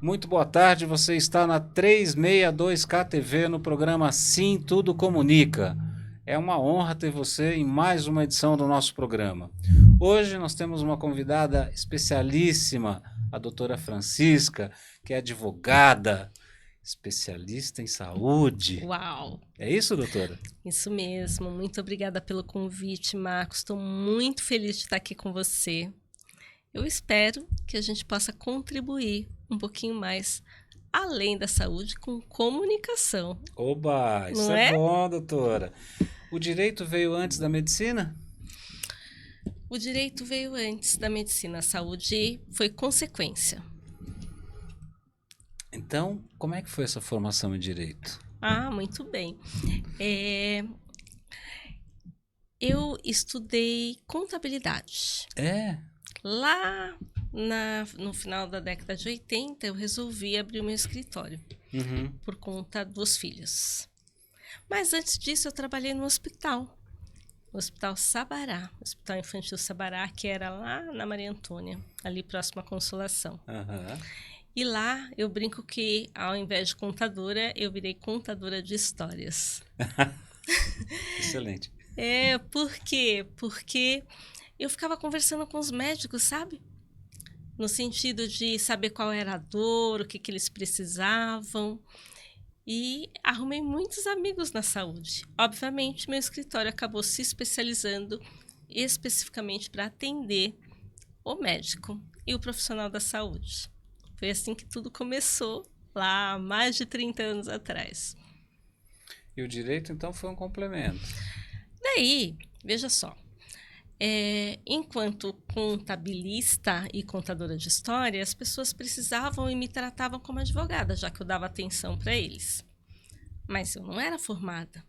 Muito boa tarde, você está na 362K TV no programa Sim Tudo Comunica. É uma honra ter você em mais uma edição do nosso programa. Hoje nós temos uma convidada especialíssima, a doutora Francisca, que é advogada, especialista em saúde. Uau! É isso, doutora? Isso mesmo. Muito obrigada pelo convite, Marcos. Estou muito feliz de estar aqui com você. Eu espero que a gente possa contribuir um pouquinho mais além da saúde com comunicação. Oba, isso Não é é? bom, doutora. O direito veio antes da medicina? O direito veio antes da medicina. A saúde foi consequência. Então, como é que foi essa formação em direito? Ah, muito bem. Eu estudei contabilidade. É? Lá no final da década de 80, eu resolvi abrir o meu escritório Uhum. por conta dos filhos. Mas antes disso, eu trabalhei no hospital. O Hospital Sabará, Hospital Infantil Sabará, que era lá na Maria Antônia, ali próximo à Consolação. Aham. E lá eu brinco que, ao invés de contadora, eu virei contadora de histórias. Excelente. Por quê? Porque eu ficava conversando com os médicos, sabe? No sentido de saber qual era a dor, o que eles precisavam. E arrumei muitos amigos na saúde. Obviamente, meu escritório acabou se especializando especificamente para atender o médico e o profissional da saúde. Foi assim que tudo começou, lá há mais de 30 anos atrás. E o direito, então, foi um complemento. Daí, veja só, enquanto contabilista e contadora de história, as pessoas precisavam e me tratavam como advogada, já que eu dava atenção para eles. Mas eu não era formada.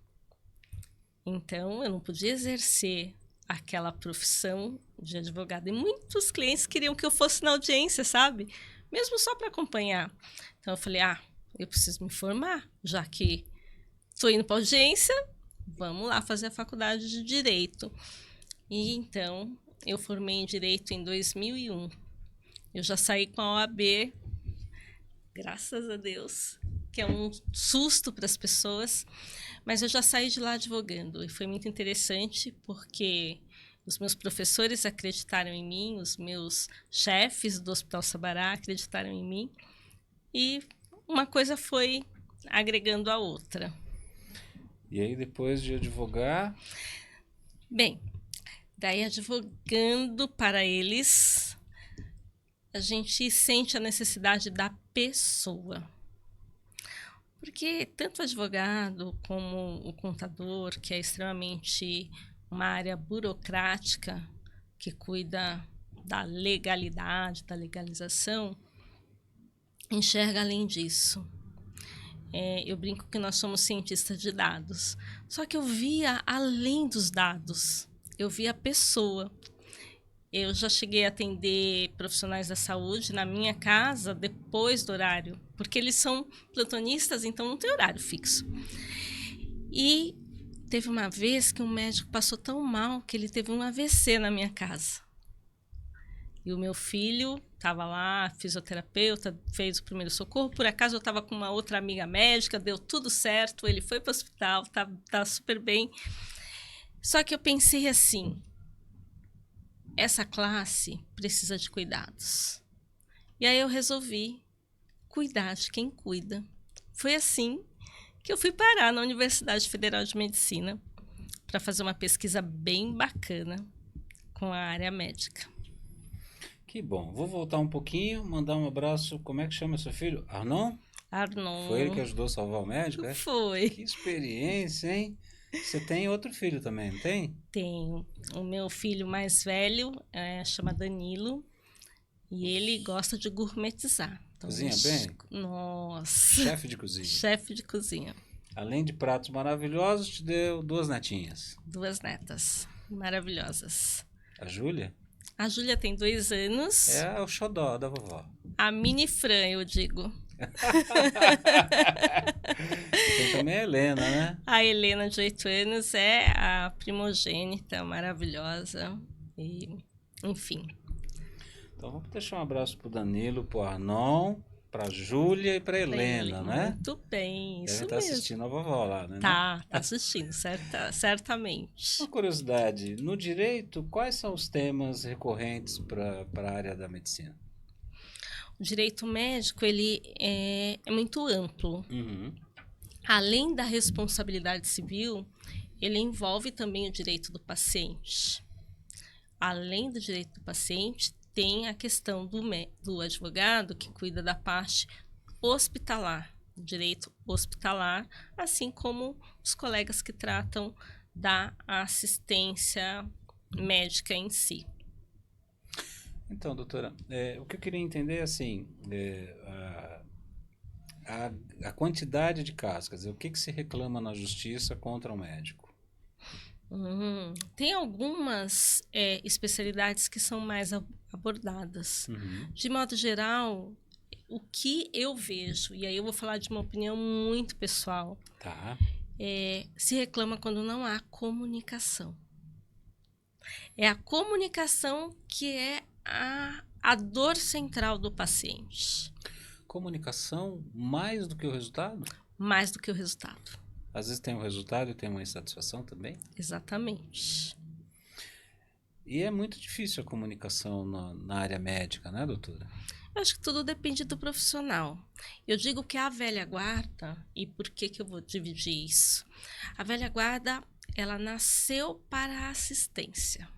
Então, eu não podia exercer aquela profissão de advogada. E muitos clientes queriam que eu fosse na audiência, sabe? Mesmo só para acompanhar. Então, eu falei, eu preciso me formar, já que estou indo para audiência, vamos lá fazer a faculdade de Direito. E então, eu formei em Direito em 2001. Eu já saí com a OAB, graças a Deus, que é um susto para as pessoas, mas eu já saí de lá advogando e foi muito interessante porque os meus professores acreditaram em mim, os meus chefes do Hospital Sabará acreditaram em mim e uma coisa foi agregando a outra. E aí, depois de advogar... Bem, daí advogando para eles, a gente sente a necessidade da pessoa. Porque tanto o advogado como o contador, que é extremamente uma área burocrática, que cuida da legalidade, da legalização, enxerga além disso. Eu brinco que nós somos cientistas de dados. Só que eu via além dos dados, eu via a pessoa. Eu já cheguei a atender profissionais da saúde na minha casa depois do horário, porque eles são plantonistas, então não tem horário fixo. E teve uma vez que um médico passou tão mal que ele teve um AVC na minha casa. E o meu filho estava lá, fisioterapeuta, fez o primeiro socorro. Por acaso eu estava com uma outra amiga médica, deu tudo certo, ele foi para o hospital, tá super bem. Só que eu pensei assim, essa classe precisa de cuidados. E aí eu resolvi cuidar de quem cuida. Foi assim que eu fui parar na Universidade Federal de Medicina para fazer uma pesquisa bem bacana com a área médica. Que bom. Vou voltar um pouquinho, mandar um abraço. Como é que chama seu filho? Arnon? Foi ele que Arnon. ajudou a salvar o médico, é? Foi. Que experiência, hein? Você tem outro filho também, não tem? Tenho. O meu filho mais velho chama Danilo e ele gosta de gourmetizar. Então, Cozinha bem? Nossa. Chefe de cozinha. Chefe de cozinha. Além de pratos maravilhosos, te deu 2 netinhas. 2 netas maravilhosas. A Júlia? A Júlia tem 2 anos. É o xodó da vovó. A mini Fran, eu digo. Tem também a Helena, né? A Helena, de 8 anos, é a primogênita, maravilhosa. E, enfim. Então vamos deixar um abraço pro Danilo, pro Arnon. para Júlia e para Helena, né? Muito bem, Deve isso estar mesmo. assistindo a vovó lá, né? Tá assistindo, certamente. Uma curiosidade, no direito, quais são os temas recorrentes para a área da medicina? O direito médico, ele é muito amplo. Uhum. Além da responsabilidade civil, ele envolve também o direito do paciente. Além do direito do paciente, tem a questão do advogado que cuida da parte hospitalar, direito hospitalar, assim como os colegas que tratam da assistência médica em si. Então, doutora, o que eu queria entender é assim, a quantidade de casos, quer dizer, o que se reclama na justiça contra um médico? Tem algumas especialidades que são mais abordadas. Uhum. De modo geral, o que eu vejo, e aí eu vou falar de uma opinião muito pessoal, Tá. Se reclama quando não há comunicação. É a comunicação que é a dor central do paciente. Comunicação mais do que o resultado? Mais do que o resultado. Às vezes tem um resultado e tem uma insatisfação também? Exatamente. E é muito difícil a comunicação na área médica, né, doutora? Eu acho que tudo depende do profissional. Eu digo que a velha guarda, e por que eu vou dividir isso? A velha guarda, ela nasceu para a assistência.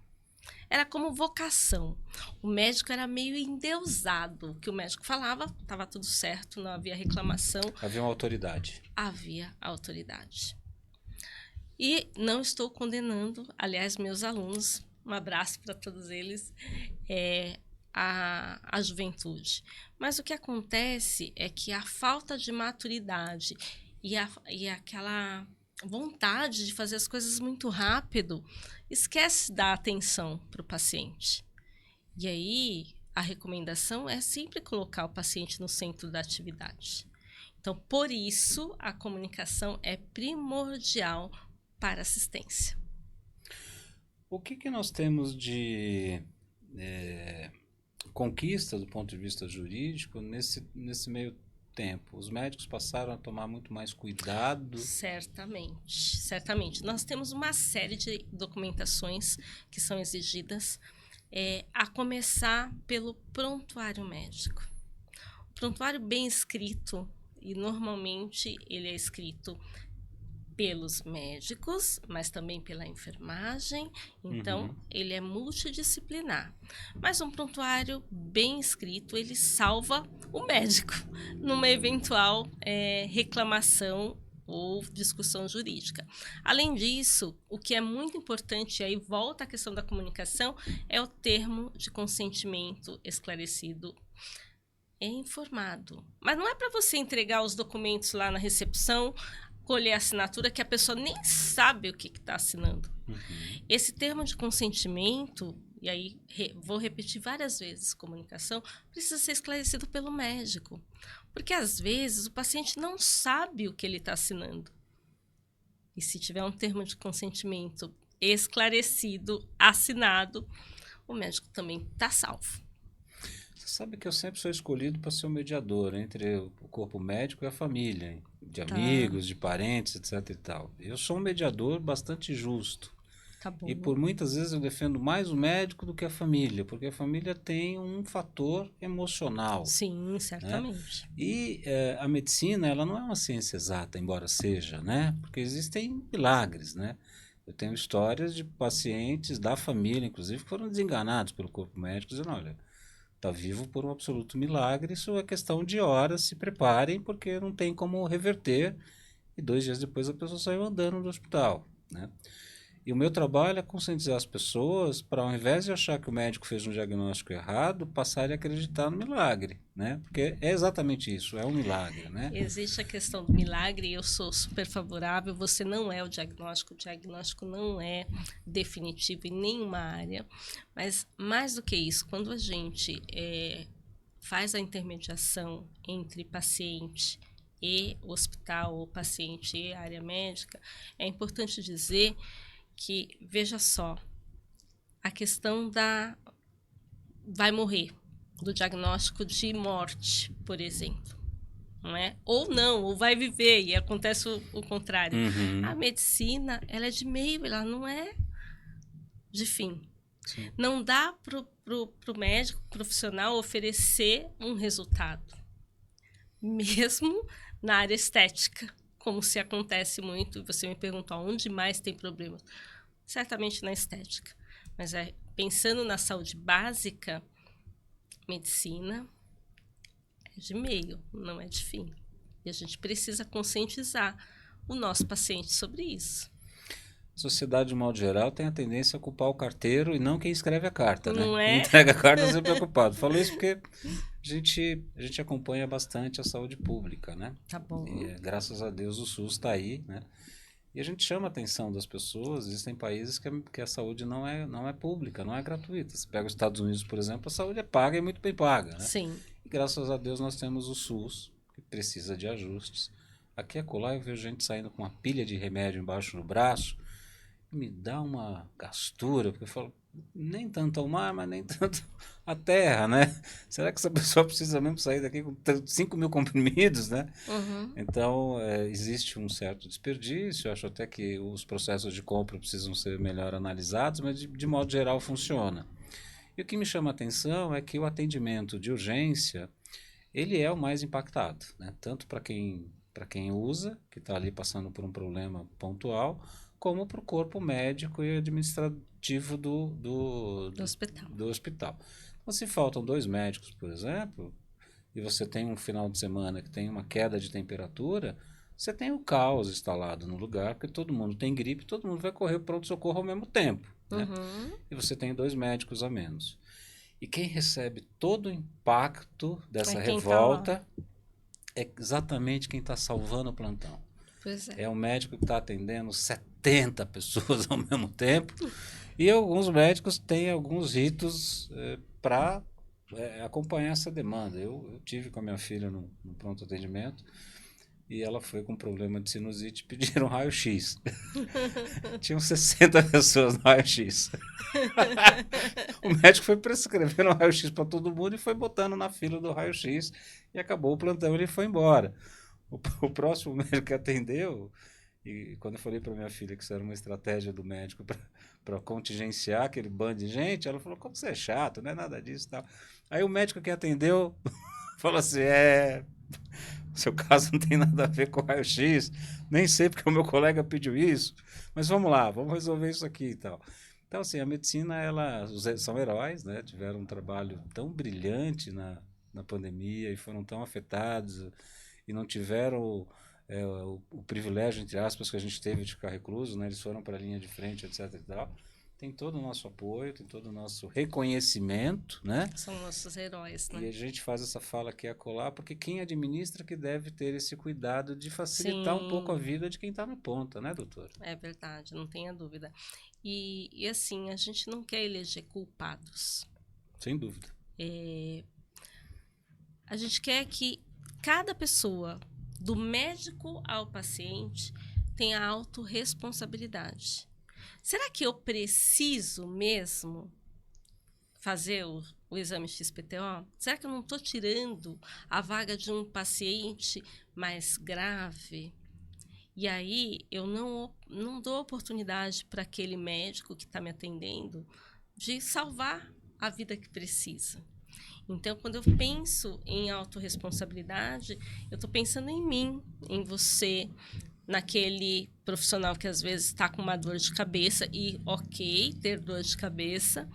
Era como vocação. O médico era meio endeusado. O que o médico falava, estava tudo certo, não havia reclamação. Havia uma autoridade. Havia autoridade. E não estou condenando, aliás, meus alunos, um abraço para todos eles, a juventude. Mas o que acontece é que a falta de maturidade e aquela vontade de fazer as coisas muito rápido esquece de dar atenção para o paciente. E aí, a recomendação é sempre colocar o paciente no centro da atividade. Então, por isso, a comunicação é primordial para a assistência. O que nós temos de conquista do ponto de vista jurídico nesse meio tempo? Os médicos passaram a tomar muito mais cuidado? Certamente, certamente. Nós temos uma série de documentações que são exigidas, a começar pelo prontuário médico. O prontuário bem escrito, e normalmente ele é escrito pelos médicos, mas também pela enfermagem, então ele é multidisciplinar. Mas um prontuário bem escrito, ele salva o médico numa eventual reclamação ou discussão jurídica. Além disso, o que é muito importante, aí volta à questão da comunicação, é o termo de consentimento esclarecido e informado. Mas não é para você entregar os documentos lá na recepção, colher a assinatura que a pessoa nem sabe o que está assinando. Esse termo de consentimento, e aí vou repetir várias vezes, comunicação, precisa ser esclarecido pelo médico. Porque às vezes o paciente não sabe o que ele está assinando. E se tiver um termo de consentimento esclarecido, assinado, o médico também está salvo. Você sabe que eu sempre sou escolhido para ser o mediador entre o corpo médico e a família, de amigos, de parentes, etc e tal. Eu sou um mediador bastante justo. Tá bom. E por muitas vezes eu defendo mais o médico do que a família, porque a família tem um fator emocional. Sim, certamente. Né? E a medicina, ela não é uma ciência exata, embora seja, né? Porque existem milagres, né? Eu tenho histórias de pacientes da família, inclusive, que foram desenganados pelo corpo médico, dizendo, olha, está vivo por um absoluto milagre, isso é questão de horas, se preparem, porque não tem como reverter. E 2 dias depois a pessoa saiu andando do hospital, né? E o meu trabalho é conscientizar as pessoas para, ao invés de achar que o médico fez um diagnóstico errado, passarem a acreditar no milagre, né? Porque é exatamente isso, é um milagre, né? Existe a questão do milagre e eu sou super favorável, você não é o diagnóstico não é definitivo em nenhuma área, mas mais do que isso, quando a gente faz a intermediação entre paciente e hospital, ou paciente e área médica, é importante dizer que, veja só, a questão vai morrer. do diagnóstico de morte, por exemplo. Não é? Ou não, ou vai viver, e acontece o contrário. Uhum. A medicina, ela é de meio, ela não é de fim. Sim. Não dá pro médico profissional oferecer um resultado, mesmo na área estética, como se acontece muito, e você me perguntou onde mais tem problemas. Certamente na estética, mas pensando na saúde básica, medicina é de meio, não é de fim. E a gente precisa conscientizar o nosso paciente sobre isso. A sociedade, de modo geral, tem a tendência a culpar o carteiro e não quem escreve a carta, né? Não Quem é? entrega a carta sempre é culpado. Falo isso porque a gente acompanha bastante a saúde pública, né? Tá bom. E, graças a Deus o SUS está aí, né? E a gente chama a atenção das pessoas. Existem países que a saúde não é pública, não é gratuita. Você pega os Estados Unidos, por exemplo, a saúde é paga e muito bem paga, né? Sim. E graças a Deus nós temos o SUS, que precisa de ajustes. Aqui e acolá eu vejo gente saindo com uma pilha de remédio embaixo do braço, me dá uma gastura, porque eu falo, nem tanto ao mar, mas nem tanto à terra, né? Será que essa pessoa precisa mesmo sair daqui com 5 mil comprimidos, né? Uhum. Então, existe um certo desperdício, eu acho até que os processos de compra precisam ser melhor analisados, mas de modo geral funciona. E o que me chama a atenção é que o atendimento de urgência, ele é o mais impactado, né? Tanto para quem usa, que está ali passando por um problema pontual, como para o corpo médico e administrativo do hospital. do hospital. Então, se faltam 2 médicos, por exemplo, e você tem um final de semana que tem uma queda de temperatura, você tem o caos instalado no lugar, porque todo mundo tem gripe, todo mundo vai correr para o pronto-socorro ao mesmo tempo, né? Uhum. E você tem 2 médicos a menos. E quem recebe todo o impacto dessa revolta é exatamente quem está salvando o plantão. Pois é. É um médico que está atendendo 70 pessoas ao mesmo tempo. E alguns médicos têm alguns ritos para acompanhar essa demanda. Eu tive com a minha filha no pronto atendimento e ela foi com problema de sinusite e pediram raio-x. Tinham 60 pessoas no raio-x. O médico foi prescrevendo um raio-x para todo mundo e foi botando na fila do raio-x e acabou o plantão e ele foi embora. O próximo médico que atendeu, e quando eu falei para minha filha que isso era uma estratégia do médico para contingenciar aquele bando de gente, ela falou, como você é chato, não é nada disso e tal. Aí o médico que atendeu falou assim, seu caso não tem nada a ver com o raio-x, nem sei porque o meu colega pediu isso, mas vamos lá, vamos resolver isso aqui e tal. Então, assim, a medicina, são heróis, né? Tiveram um trabalho tão brilhante na pandemia e foram tão afetados e não tiveram o privilégio, entre aspas, que a gente teve de ficar recluso, né? Eles foram para a linha de frente, etc. e tal. Tem todo o nosso apoio, tem todo o nosso reconhecimento, né? São nossos heróis, né? E a gente faz essa fala aqui e acolá, porque quem administra que deve ter esse cuidado de facilitar um pouco a vida de quem está na ponta, né, doutora? É verdade, não tenha dúvida. E assim, a gente não quer eleger culpados. Sem dúvida. A gente quer que cada pessoa, do médico ao paciente, tenha autorresponsabilidade. Será que eu preciso mesmo fazer o exame XPTO? Será que eu não estou tirando a vaga de um paciente mais grave? E aí eu não dou oportunidade para aquele médico que está me atendendo de salvar a vida que precisa. Então, quando eu penso em autorresponsabilidade, eu estou pensando em mim, em você, naquele profissional que às vezes está com uma dor de cabeça e ok, ter dor de cabeça,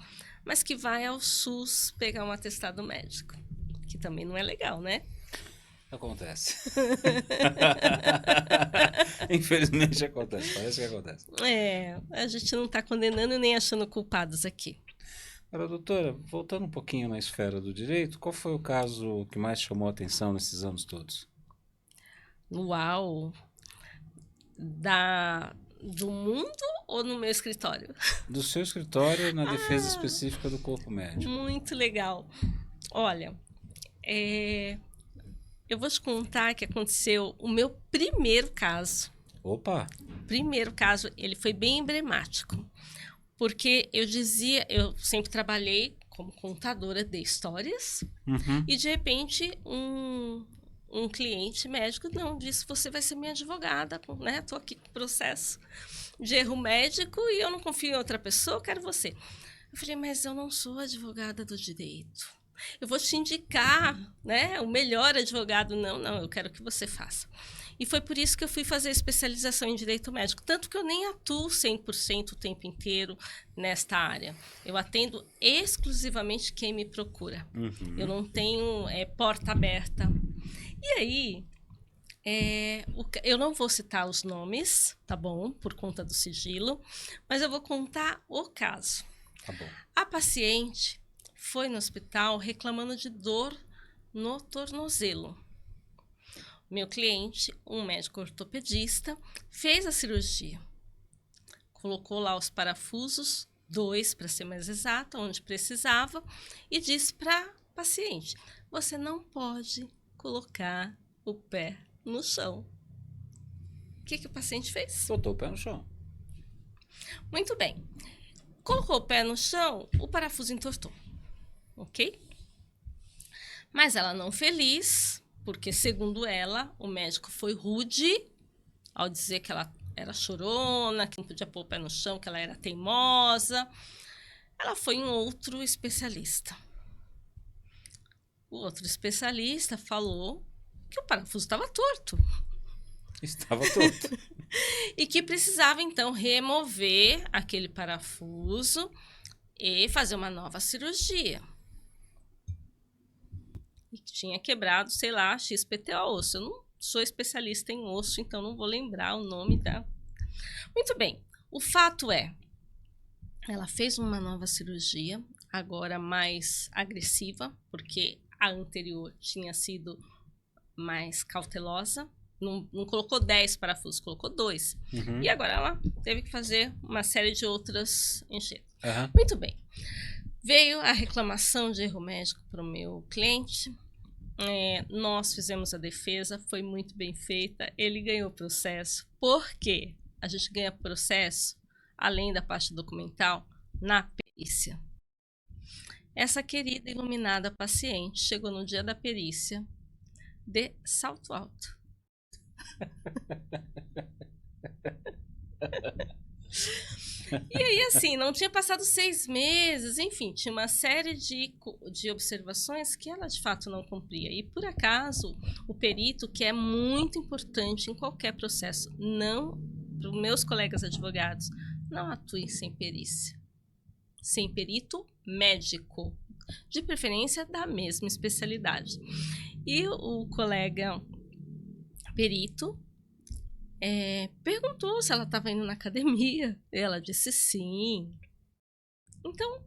mas que vai ao SUS pegar um atestado médico, que também não é legal, né? Acontece. Infelizmente acontece, parece que acontece. A gente não está condenando nem achando culpados aqui. Agora, doutora, voltando um pouquinho na esfera do direito, qual foi o caso que mais chamou a atenção nesses anos todos? Uau! Do mundo ou no meu escritório? Do seu escritório na defesa específica do corpo médico. Muito legal. Olha, eu vou te contar que aconteceu o meu primeiro caso. Opa! Primeiro caso, ele foi bem emblemático. Porque eu sempre trabalhei como contadora de histórias, Uhum. e de repente um cliente médico não disse: você vai ser minha advogada, né? Tô aqui com processo de erro médico e eu não confio em outra pessoa, eu quero você. Eu falei: mas eu não sou advogada do direito. Eu vou te indicar, né, o melhor advogado. Não, eu quero que você faça. E foi por isso que eu fui fazer especialização em direito médico. Tanto que eu nem atuo 100% o tempo inteiro nesta área. Eu atendo exclusivamente quem me procura. Uhum. Eu não tenho porta aberta. E aí, eu não vou citar os nomes, tá bom? Por conta do sigilo. Mas eu vou contar o caso. Tá bom. A paciente foi no hospital reclamando de dor no tornozelo. Meu cliente, um médico ortopedista, fez a cirurgia. Colocou lá os parafusos, 2 para ser mais exata, onde precisava, e disse para a paciente: você não pode colocar o pé no chão. O que o paciente fez? Botou o pé no chão. Muito bem. Colocou o pé no chão, o parafuso entortou. Ok? Mas ela não feliz, porque segundo ela, o médico foi rude ao dizer que ela era chorona, que não podia pôr o pé no chão, que ela era teimosa. Ela foi em outro especialista. O outro especialista falou que o parafuso estava torto. Estava torto. E que precisava, então, remover aquele parafuso e fazer uma nova cirurgia. E que tinha quebrado, sei lá, XPTO osso. Eu não sou especialista em osso, então não vou lembrar o nome da... Muito bem, o fato é, ela fez uma nova cirurgia, agora mais agressiva, porque a anterior tinha sido mais cautelosa. Não colocou 10 parafusos, colocou 2. Uhum. E agora ela teve que fazer uma série de outras enxertos. Uhum. Muito bem. Veio a reclamação de erro médico para o meu cliente. Nós fizemos a defesa, foi muito bem feita. Ele ganhou o processo. Por quê? A gente ganha processo, além da parte documental, na perícia. Essa querida iluminada paciente chegou no dia da perícia de salto alto. E aí, assim, não tinha passado 6 meses, enfim, tinha uma série de observações que ela de fato não cumpria. E por acaso, o perito, que é muito importante em qualquer processo, não, para os meus colegas advogados, não atuem sem perícia. Sem perito médico, de preferência da mesma especialidade. E o colega perito perguntou se ela estava indo na academia. Ela disse sim. Então,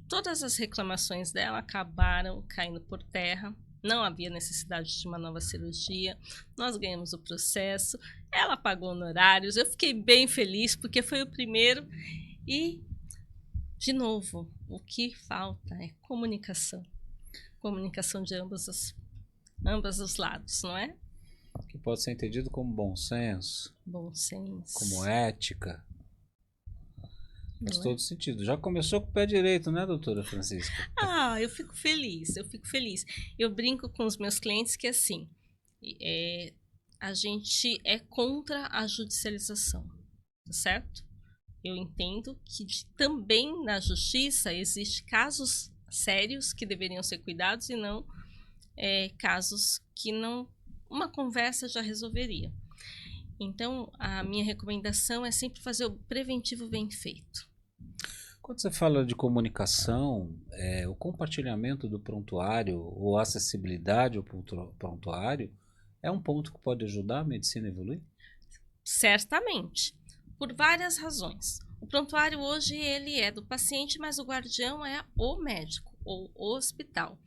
todas as reclamações dela acabaram caindo por terra. Não havia necessidade de uma nova cirurgia. Nós ganhamos o processo. Ela pagou honorários. Eu fiquei bem feliz porque foi o primeiro. E, de novo, o que falta é comunicação. Comunicação de ambos os lados, não é? Que pode ser entendido como bom senso. Bom senso. Como ética. Faz todo sentido. Já começou com o pé direito, né, doutora Francisca? Eu fico feliz, Eu brinco com os meus clientes que, assim, a gente é contra a judicialização, tá certo? Eu entendo que também na justiça existem casos sérios que deveriam ser cuidados e não casos que não... uma conversa já resolveria. Então, a minha recomendação é sempre fazer o preventivo bem feito. Quando você fala de comunicação, o compartilhamento do prontuário ou a acessibilidade ao prontuário é um ponto que pode ajudar a medicina a evoluir? Certamente, por várias razões. O prontuário hoje ele é do paciente, mas o guardião é o médico ou o hospital.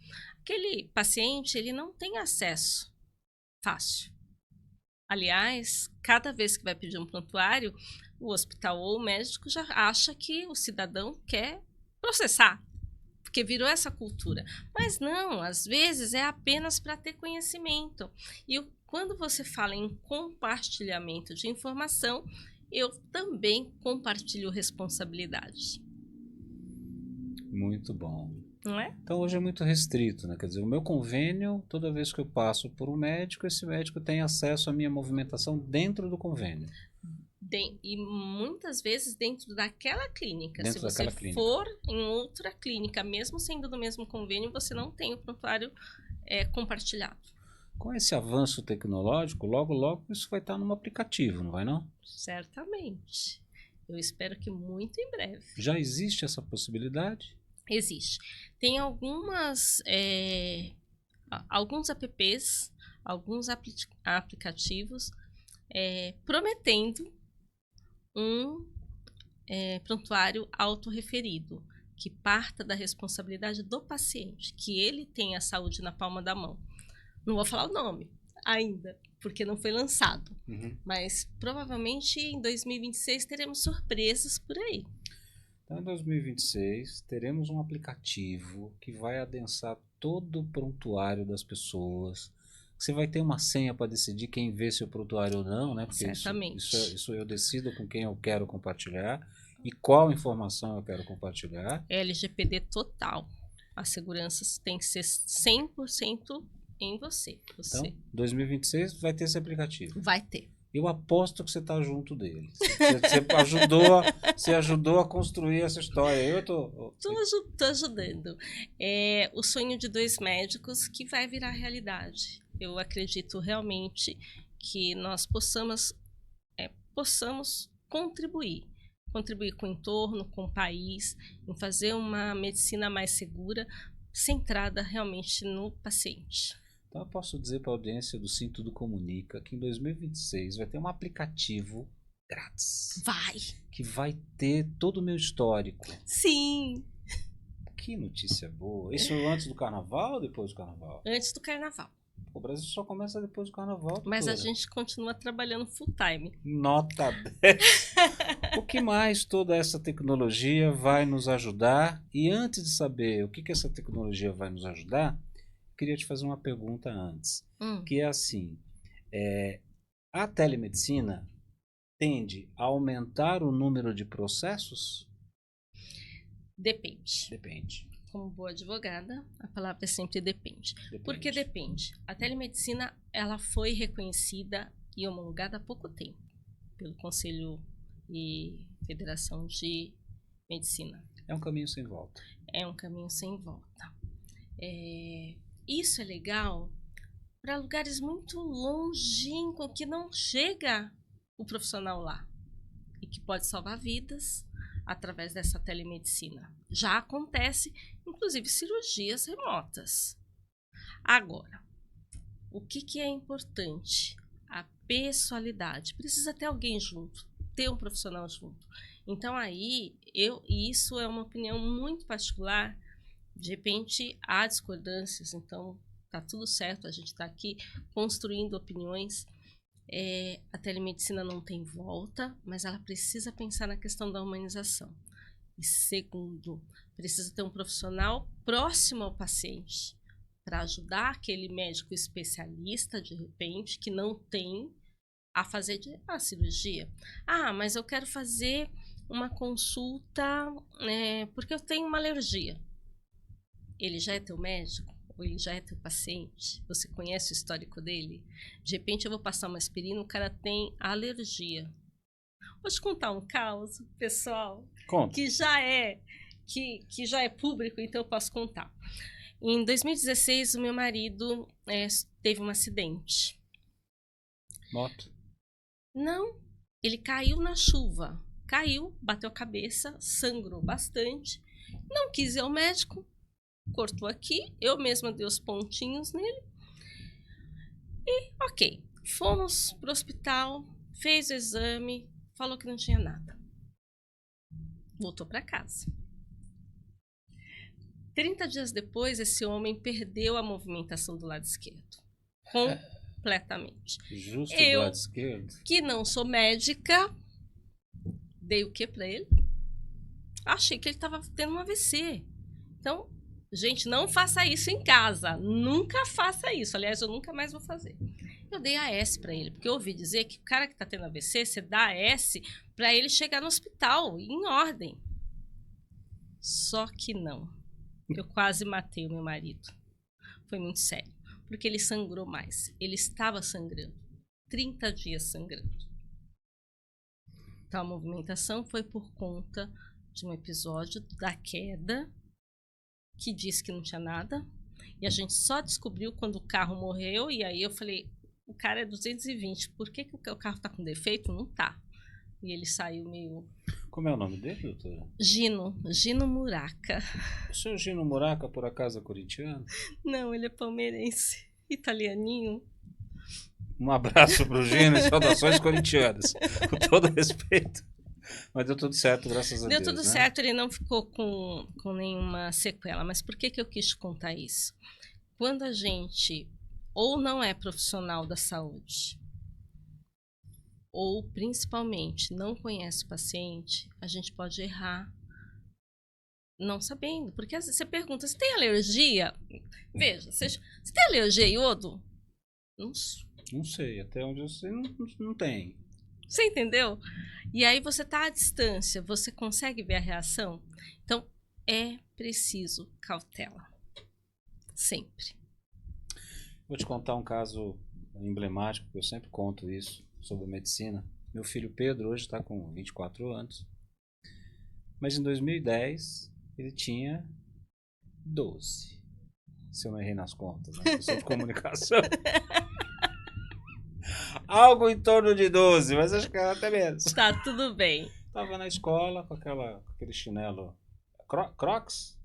Aquele paciente ele não tem acesso fácil. Aliás, cada vez que vai pedir um prontuário, o hospital ou o médico já acha que o cidadão quer processar, porque virou essa cultura. Mas não, às vezes é apenas para ter conhecimento. E quando você fala em compartilhamento de informação, eu também compartilho responsabilidade. Muito bom. Não é? Então hoje é muito restrito, né? Quer dizer, o meu convênio, toda vez que eu passo por um médico, esse médico tem acesso à minha movimentação dentro do convênio. E muitas vezes dentro daquela clínica. Dentro Se você daquela clínica. for em outra clínica, mesmo sendo do mesmo convênio, você não tem o prontuário compartilhado. Com esse avanço tecnológico, logo, logo isso vai estar num aplicativo, não vai não? Certamente. Eu espero que muito em breve. Já existe essa possibilidade? Existe. Tem alguns apps, alguns aplicativos prometendo um prontuário autorreferido, que parta da responsabilidade do paciente, que ele tem a saúde na palma da mão. Não vou falar o nome ainda, porque não foi lançado. Mas provavelmente em 2026 teremos surpresas por aí. Então, em 2026, teremos um aplicativo que vai adensar todo o prontuário das pessoas. Você vai ter uma senha para decidir quem vê seu prontuário ou não, né? Porque Certamente. isso eu decido com quem eu quero compartilhar e qual informação eu quero compartilhar. LGPD total. A segurança tem que ser 100% em você. Então, 2026 vai ter esse aplicativo. Vai ter. Eu aposto que você está junto dele. Você ajudou a construir essa história. Eu tô ajudando. É o sonho de 2 médicos que vai virar realidade. Eu acredito realmente que nós possamos contribuir com o entorno, com o país, em fazer uma medicina mais segura, centrada realmente no paciente. Então eu posso dizer para a audiência do Sim Tudo Comunica que em 2026 vai ter um aplicativo grátis. Que vai ter todo o meu histórico. Sim. Que notícia boa. Isso antes do carnaval ou depois do carnaval? Antes do carnaval. O Brasil só começa depois do carnaval. Mas a gente continua trabalhando full time. Nota 10. O que mais toda essa tecnologia vai nos ajudar? E antes de saber o que essa tecnologia vai nos ajudar, queria te fazer uma pergunta antes, que é assim, a telemedicina tende a aumentar o número de processos? Depende. Como boa advogada, a palavra é sempre depende. Por que depende? A telemedicina ela foi reconhecida e homologada há pouco tempo pelo Conselho e Federação de Medicina. É um caminho sem volta. É um caminho sem volta. Isso é legal para lugares muito longínquos que não chega o profissional lá e que pode salvar vidas através dessa telemedicina. Já acontece, inclusive, cirurgias remotas. Agora, o que é importante? A pessoalidade. Precisa ter alguém junto, ter um profissional junto. Então aí, isso é uma opinião muito particular. De repente, há discordâncias, então tá tudo certo, a gente está aqui construindo opiniões. A telemedicina não tem volta, mas ela precisa pensar na questão da humanização. E segundo, precisa ter um profissional próximo ao paciente para ajudar aquele médico especialista, de repente, que não tem a fazer a cirurgia. Mas eu quero fazer uma consulta porque eu tenho uma alergia. Ele já é teu médico? Ou ele já é teu paciente? Você conhece o histórico dele? De repente eu vou passar uma aspirina, o cara tem alergia. Vou te contar um caos, pessoal. Conta. Que já é público, então eu posso contar. Em 2016, o meu marido teve um acidente. Moto? Não, ele caiu na chuva. Caiu, bateu a cabeça, sangrou bastante. Não quis ir ao médico. Cortou aqui, eu mesma dei os pontinhos nele. E ok, fomos pro hospital, fez o exame, falou que não tinha nada. Voltou para casa. 30 dias depois, esse homem perdeu a movimentação do lado esquerdo. Completamente. Justo do lado esquerdo? Que não sou médica, dei o que para ele? Achei que ele estava tendo um AVC. Então, gente, não faça isso em casa. Nunca faça isso. Aliás, eu nunca mais vou fazer. Eu dei AS para ele, porque eu ouvi dizer que o cara que está tendo AVC, você dá AS para ele chegar no hospital, em ordem. Só que não. Eu quase matei o meu marido. Foi muito sério. Porque ele sangrou mais. Ele estava sangrando. 30 dias sangrando. Então a movimentação foi por conta de um episódio da queda, que disse que não tinha nada. E a gente só descobriu quando o carro morreu. E aí eu falei, o cara é 220. Por que o carro tá com defeito? Não tá. E ele saiu meio... Como é o nome dele, doutora? Gino Muraca. O seu Gino Muraca, por acaso, é corintiano? Não, ele é palmeirense. Italianinho. Um abraço pro Gino e saudações corintianas. Com todo respeito. Mas deu tudo certo, graças a Deus. Deu tudo certo, ele não ficou com nenhuma sequela. Mas por que eu quis te contar isso? Quando a gente ou não é profissional da saúde, ou principalmente não conhece o paciente, a gente pode errar não sabendo. Porque às vezes você pergunta, você tem alergia? Veja, você tem alergia a iodo? Não sei, até onde eu sei não tem. Você entendeu? E aí você está à distância, você consegue ver a reação? Então, é preciso cautela. Sempre. Vou te contar um caso emblemático, que eu sempre conto isso, sobre medicina. Meu filho Pedro hoje está com 24 anos. Mas em 2010, ele tinha 12. Se eu não errei nas contas, né? Eu sou de comunicação. Algo em torno de 12, mas acho que era até menos. Tá tudo bem. Tava na escola com aquele chinelo. Crocs?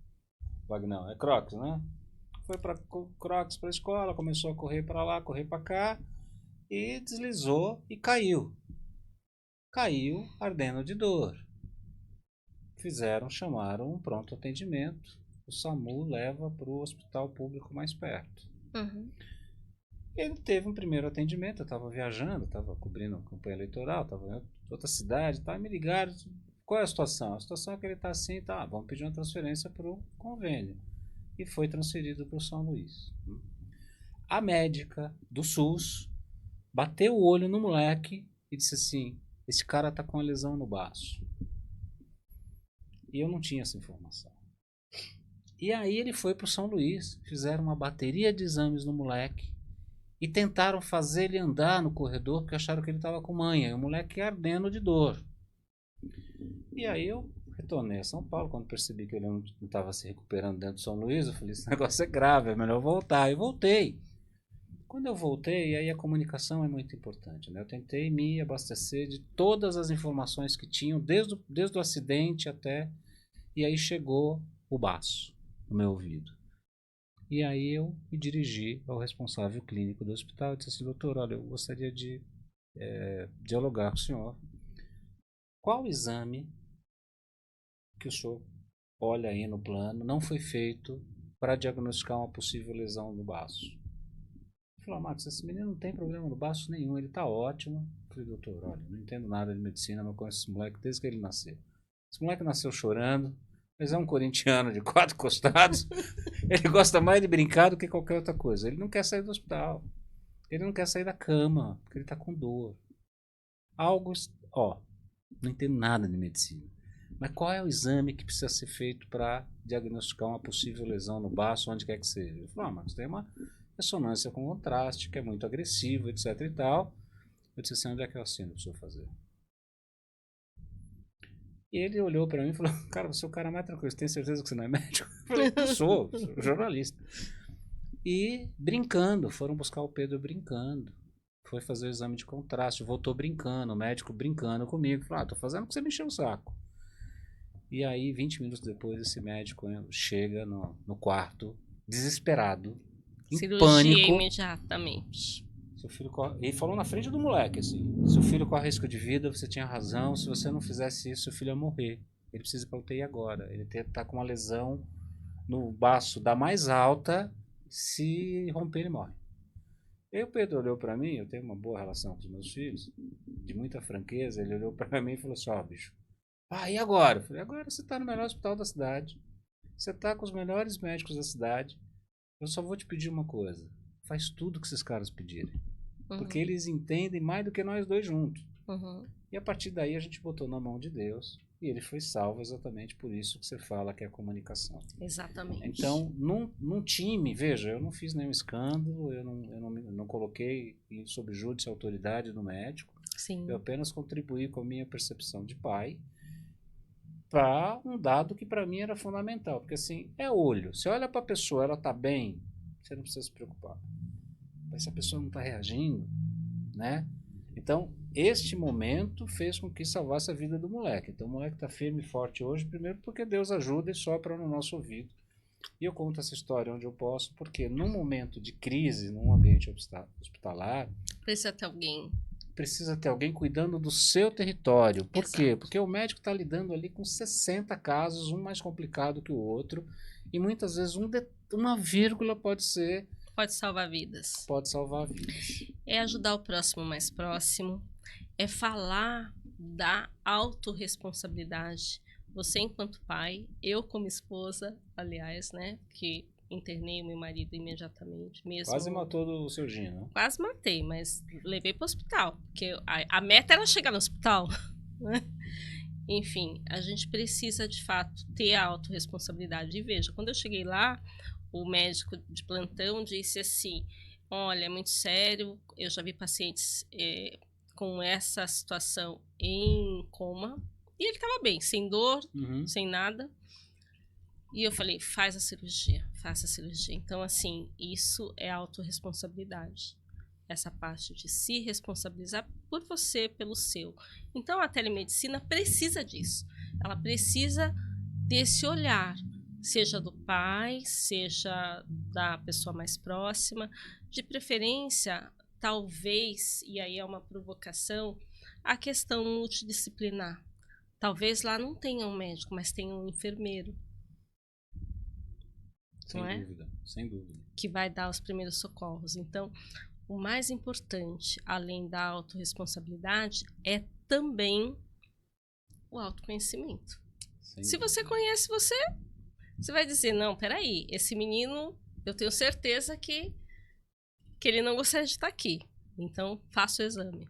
Não, é Crocs, né? Foi para Crocs para a escola, começou a correr para lá, correr para cá e deslizou e caiu. Caiu ardendo de dor. Chamaram um pronto atendimento. O SAMU leva para o hospital público mais perto. Uhum. Ele teve um primeiro atendimento, eu estava viajando, estava cobrindo campanha eleitoral, estava em outra cidade, tá, me ligaram, qual é a situação? A situação é que ele está assim, tá, vamos pedir uma transferência para o convênio. E foi transferido para o São Luís. A médica do SUS bateu o olho no moleque e disse assim, esse cara está com uma lesão no baço. E eu não tinha essa informação. E aí ele foi para o São Luís, fizeram uma bateria de exames no moleque, e tentaram fazer ele andar no corredor porque acharam que ele estava com manha. E o moleque ardendo de dor. E aí eu retornei a São Paulo. Quando percebi que ele não estava se recuperando dentro de São Luís, eu falei, esse negócio é grave, é melhor voltar. E voltei. Quando eu voltei, aí a comunicação é muito importante, né? Eu tentei me abastecer de todas as informações que tinham, desde o acidente até... E aí chegou o baço no meu ouvido. E aí eu me dirigi ao responsável clínico do hospital e disse assim, doutor, olha, eu gostaria de dialogar com o senhor. Qual exame que o senhor olha aí no plano não foi feito para diagnosticar uma possível lesão no baço? Ele falou, Marcos, esse menino não tem problema no baço nenhum, ele está ótimo. Eu falei, doutor, olha, não entendo nada de medicina, não conheço esse moleque desde que ele nasceu. Esse moleque nasceu chorando, mas é um corintiano de 4 costados. Ele gosta mais de brincar do que qualquer outra coisa. Ele não quer sair do hospital. Ele não quer sair da cama, porque ele está com dor. Não entendo nada de medicina. Mas qual é o exame que precisa ser feito para diagnosticar uma possível lesão no baço, onde quer que seja? Ele falou, Marcos, tem uma ressonância com contraste, que é muito agressivo, etc e tal. Eu disse assim, onde é que eu assino para o senhor fazer? E ele olhou para mim e falou, cara, você é o cara mais tranquilo, você tem certeza que você não é médico? Eu falei, eu sou jornalista. E brincando, foram buscar o Pedro brincando. Foi fazer o exame de contraste, voltou brincando, o médico brincando comigo. Falou, tô fazendo porque você me encheu o saco. E aí, 20 minutos depois, esse médico chega no quarto, desesperado, em cirurgia pânico. Imediatamente. Seu filho corre... Ele falou na frente do moleque, assim, seu filho corre risco de vida, você tinha razão, se você não fizesse isso, seu filho ia morrer. Ele precisa ir para UTI agora. Ele tá com uma lesão no baço da mais alta, se romper ele morre. E o Pedro olhou para mim, eu tenho uma boa relação com os meus filhos, de muita franqueza, ele olhou para mim e falou assim, bicho, e agora? Eu falei, agora você tá no melhor hospital da cidade, você tá com os melhores médicos da cidade, eu só vou te pedir uma coisa, faz tudo que esses caras pedirem. Porque eles entendem mais do que nós dois juntos. E a partir daí a gente botou na mão de Deus. E ele foi salvo exatamente por isso que você fala que é a comunicação. Exatamente. Então, num time, veja, eu não fiz nenhum escândalo, eu não coloquei sob júdice a autoridade do médico. Sim. Eu apenas contribuí com a minha percepção de pai para um dado que para mim era fundamental. Porque assim, é olho. Você olha para a pessoa, ela está bem, você não precisa se preocupar. Mas se a pessoa não está reagindo, né? Então, este momento fez com que salvasse a vida do moleque. Então, o moleque está firme e forte hoje, primeiro porque Deus ajuda e sopra no nosso ouvido. E eu conto essa história onde eu posso, porque num momento de crise, num ambiente hospitalar, precisa ter alguém cuidando do seu território. Por Exato. quê? Porque o médico está lidando ali com 60 casos, um mais complicado que o outro, e muitas vezes uma vírgula pode salvar vidas. Pode salvar vidas. É ajudar o próximo mais próximo, é falar da autorresponsabilidade. Você enquanto pai, eu como esposa, aliás, né, que internei o meu marido imediatamente. Mesmo, quase matou o seu Gino. Quase matei, mas levei para o hospital, porque a meta era chegar no hospital. Né? Enfim, a gente precisa de fato ter a autorresponsabilidade. E veja, quando eu cheguei lá, o médico de plantão disse assim, olha, é muito sério, eu já vi pacientes com essa situação em coma, e ele estava bem, sem dor, sem nada. E eu falei, faça a cirurgia. Então, assim, isso é autorresponsabilidade. Essa parte de se responsabilizar por você, pelo seu. Então, a telemedicina precisa disso. Ela precisa desse olhar, seja do pai, seja da pessoa mais próxima. De preferência, talvez, e aí é uma provocação, a questão multidisciplinar. Talvez lá não tenha um médico, mas tenha um enfermeiro. Sem dúvida. Que vai dar os primeiros socorros. Então, o mais importante, além da autorresponsabilidade, é também o autoconhecimento. Se você conhece você vai dizer, não, peraí, esse menino, eu tenho certeza que ele não gostaria de estar aqui. Então, faça o exame.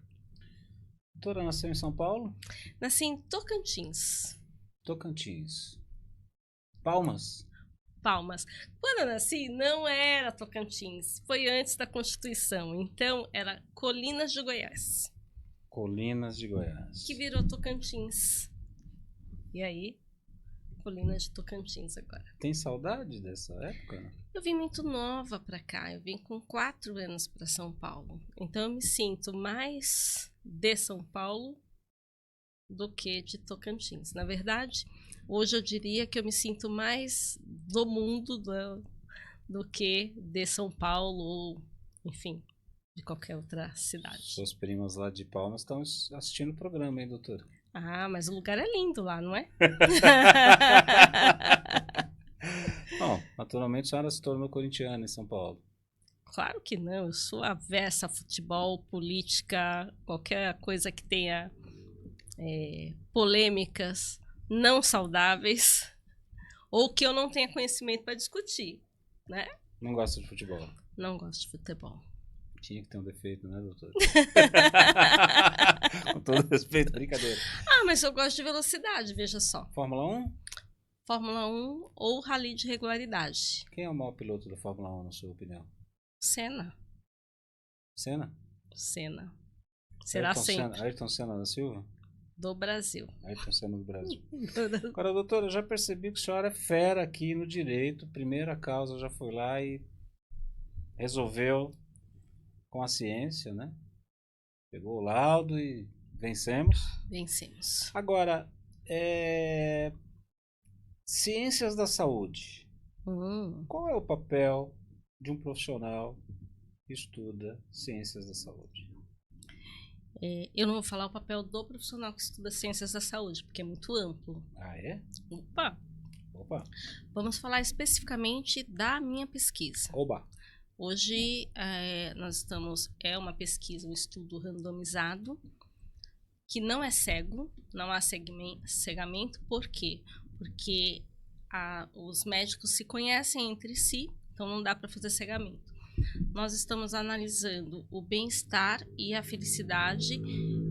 Doutora, nasceu em São Paulo? Nasci em Tocantins. Palmas? Quando eu nasci, não era Tocantins. Foi antes da Constituição. Então, era Colinas de Goiás. Que virou Tocantins. E aí, Colinas de Tocantins agora. Tem saudade dessa época? Eu vim muito nova para cá. Eu vim com 4 anos para São Paulo. Então, eu me sinto mais de São Paulo do que de Tocantins. Na verdade, hoje eu diria que eu me sinto mais do mundo do que de São Paulo ou, enfim, de qualquer outra cidade. Suas primas lá de Palmas estão assistindo o programa, hein, doutora? Ah, mas o lugar é lindo lá, não é? Bom, naturalmente a senhora se tornou corintiana em São Paulo. Claro que não, eu sou avessa a futebol, política, qualquer coisa que tenha polêmicas não saudáveis ou que eu não tenha conhecimento para discutir, né? Não gosta de futebol? Não gosto de futebol. Tinha que ter um defeito, né, doutor? Com todo respeito, brincadeira. Ah, mas eu gosto de velocidade, veja só. Fórmula 1? Fórmula 1 ou rally de regularidade. Quem é o maior piloto da Fórmula 1, na sua opinião? Senna. Senna? Será sempre. Ayrton Senna da Silva? Do Brasil. Ayrton Senna do Brasil. Agora, doutora, eu já percebi que a senhora é fera aqui no direito. Primeira causa já foi lá e resolveu com a ciência, né? Pegou o laudo e vencemos. Agora, ciências da saúde. Qual é o papel de um profissional que estuda ciências da saúde? Eu não vou falar o papel do profissional que estuda ciências da saúde, porque é muito amplo. Ah, é? Opa! Vamos falar especificamente da minha pesquisa. Oba! Hoje, nós estamos... É uma pesquisa, um estudo randomizado, que não é cego, não há cegamento. Por quê? Porque os médicos se conhecem entre si, então não dá para fazer cegamento. Nós estamos analisando o bem-estar e a felicidade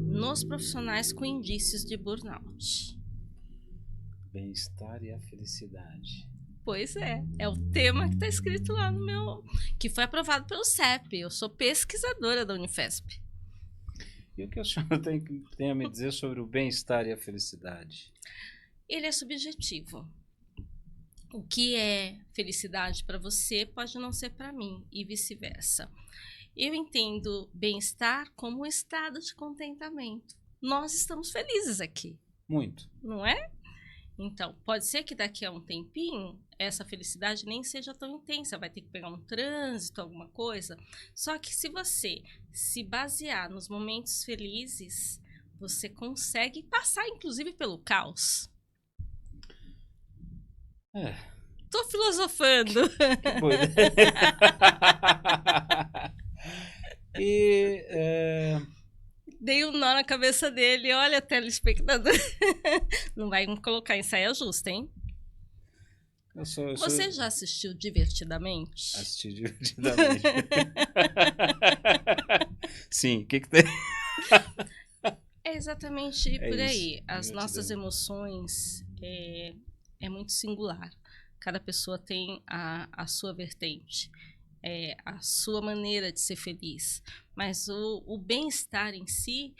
nos profissionais com indícios de burnout. Bem-estar e a felicidade. Pois é o tema que está escrito lá no meu, que foi aprovado pelo CEP. Eu sou pesquisadora da Unifesp. E o que a senhora tem a me dizer sobre o bem-estar e a felicidade? Ele é subjetivo. O que é felicidade para você pode não ser para mim e vice-versa. Eu entendo bem-estar como um estado de contentamento. Nós estamos felizes aqui. Muito. Não é? Então, pode ser que daqui a um tempinho essa felicidade nem seja tão intensa, vai ter que pegar um trânsito, alguma coisa. Só que se você se basear nos momentos felizes, você consegue passar, inclusive, pelo caos. Tô filosofando. Que boa ideia. Dei um nó na cabeça dele. Olha, telespectador. Não vai me colocar em saia justa, hein? Você já assistiu Divertidamente? Assisti Divertidamente. Sim, o que tem? É exatamente por aí. Isso, as nossas emoções é muito singular. Cada pessoa tem a sua vertente, a sua maneira de ser feliz. Mas o bem-estar em si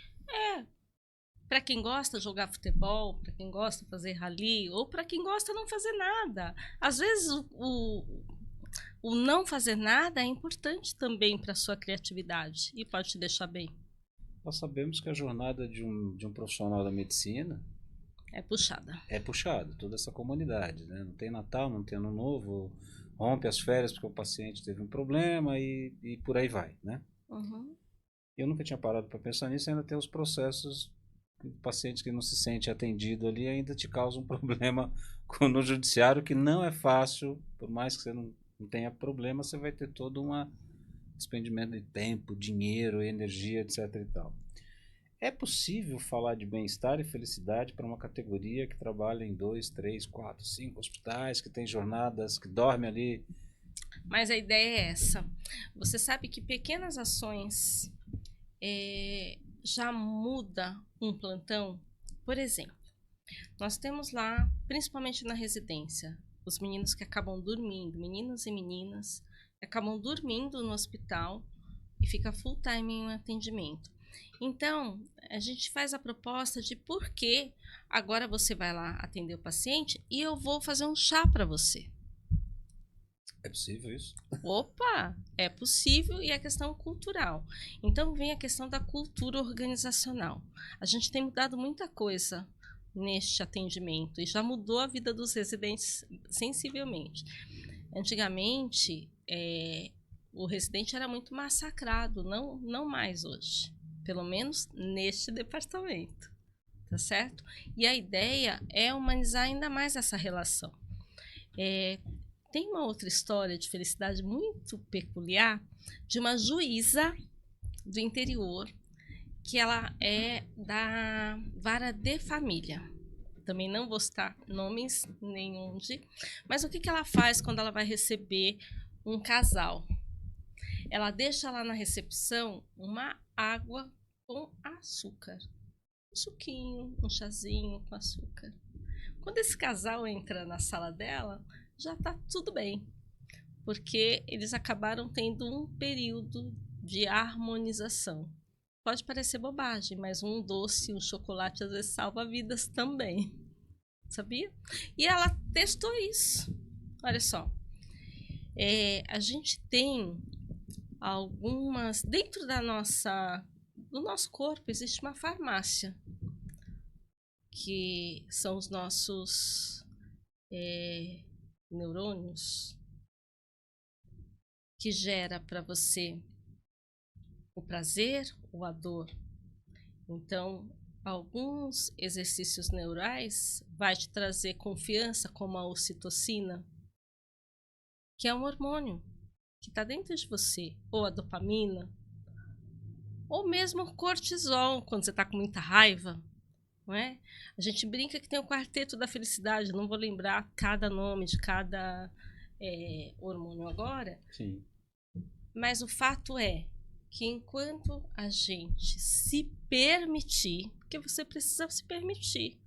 para quem gosta de jogar futebol, para quem gosta de fazer rally, ou para quem gosta de não fazer nada. Às vezes o não fazer nada é importante também para a sua criatividade e pode te deixar bem. Nós sabemos que a jornada de um profissional da medicina é puxada. É puxada, toda essa comunidade, né? Não tem Natal, não tem Ano Novo, rompe as férias porque o paciente teve um problema e por aí vai, né? Uhum. Eu nunca tinha parado para pensar nisso, ainda tem os processos, pacientes que não se sente atendido ali ainda te causam um problema no judiciário que não é fácil, por mais que você não tenha problema, você vai ter todo um despendimento de tempo, dinheiro, energia, etc. e tal. É possível falar de bem-estar e felicidade para uma categoria que trabalha em 2, 3, 4, 5 hospitais, que tem jornadas, que dorme ali? Mas a ideia é essa. Você sabe que pequenas ações já muda um plantão? Por exemplo, nós temos lá, principalmente na residência, os meninos que acabam dormindo, meninos e meninas, que acabam dormindo no hospital e fica full time em um atendimento. Então, a gente faz a proposta de por que agora você vai lá atender o paciente e eu vou fazer um chá para você. É possível isso? Opa, é possível e é questão cultural. Então vem a questão da cultura organizacional. A gente tem mudado muita coisa neste atendimento e já mudou a vida dos residentes sensivelmente. Antigamente, o residente era muito massacrado, não mais hoje. Pelo menos neste departamento, tá certo? E a ideia é humanizar ainda mais essa relação. Tem uma outra história de felicidade muito peculiar de uma juíza do interior, que ela é da vara de família. Também não vou citar nomes nenhum mas o que ela faz quando ela vai receber um casal? Ela deixa lá na recepção uma água com açúcar. Um suquinho, um chazinho com açúcar. Quando esse casal entra na sala dela, já está tudo bem, porque eles acabaram tendo um período de harmonização. Pode parecer bobagem, mas um doce, um chocolate às vezes salva vidas também, sabia? E ela testou isso. Olha só, a gente tem algumas, dentro do nosso corpo existe uma farmácia, que são os nossos neurônios, que gera para você o prazer ou a dor. Então, alguns exercícios neurais vai te trazer confiança, como a ocitocina, que é um hormônio que está dentro de você, ou a dopamina, ou mesmo o cortisol, quando você está com muita raiva. Não é? A gente brinca que tem o quarteto da felicidade, não vou lembrar cada nome de cada hormônio agora. Sim. Mas o fato é que enquanto a gente se permitir, porque você precisa se permitir,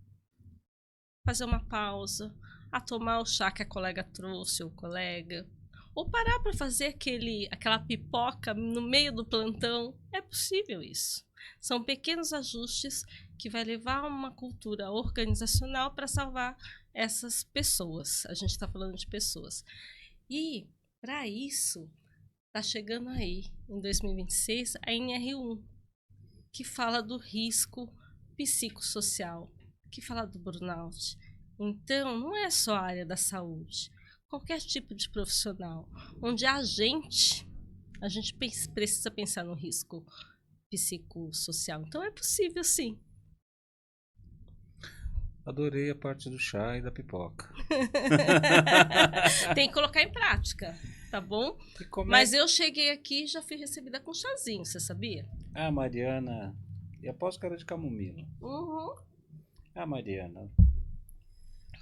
fazer uma pausa, a tomar o chá que a colega trouxe, ou o colega, ou parar para fazer aquela pipoca no meio do plantão. É possível isso. São pequenos ajustes que vai levar a uma cultura organizacional para salvar essas pessoas. A gente está falando de pessoas. E, para isso, está chegando aí, em 2026, a NR1, que fala do risco psicossocial, que fala do burnout. Então, não é só a área da saúde. Qualquer tipo de profissional, onde a gente precisa pensar no risco psicossocial. Então, é possível, sim. Adorei a parte do chá e da pipoca. Tem que colocar em prática, tá bom? Mas eu cheguei aqui e já fui recebida com chazinho, você sabia? Ah, Mariana. E aposto que era de camomila. Uhum. Ah, Mariana.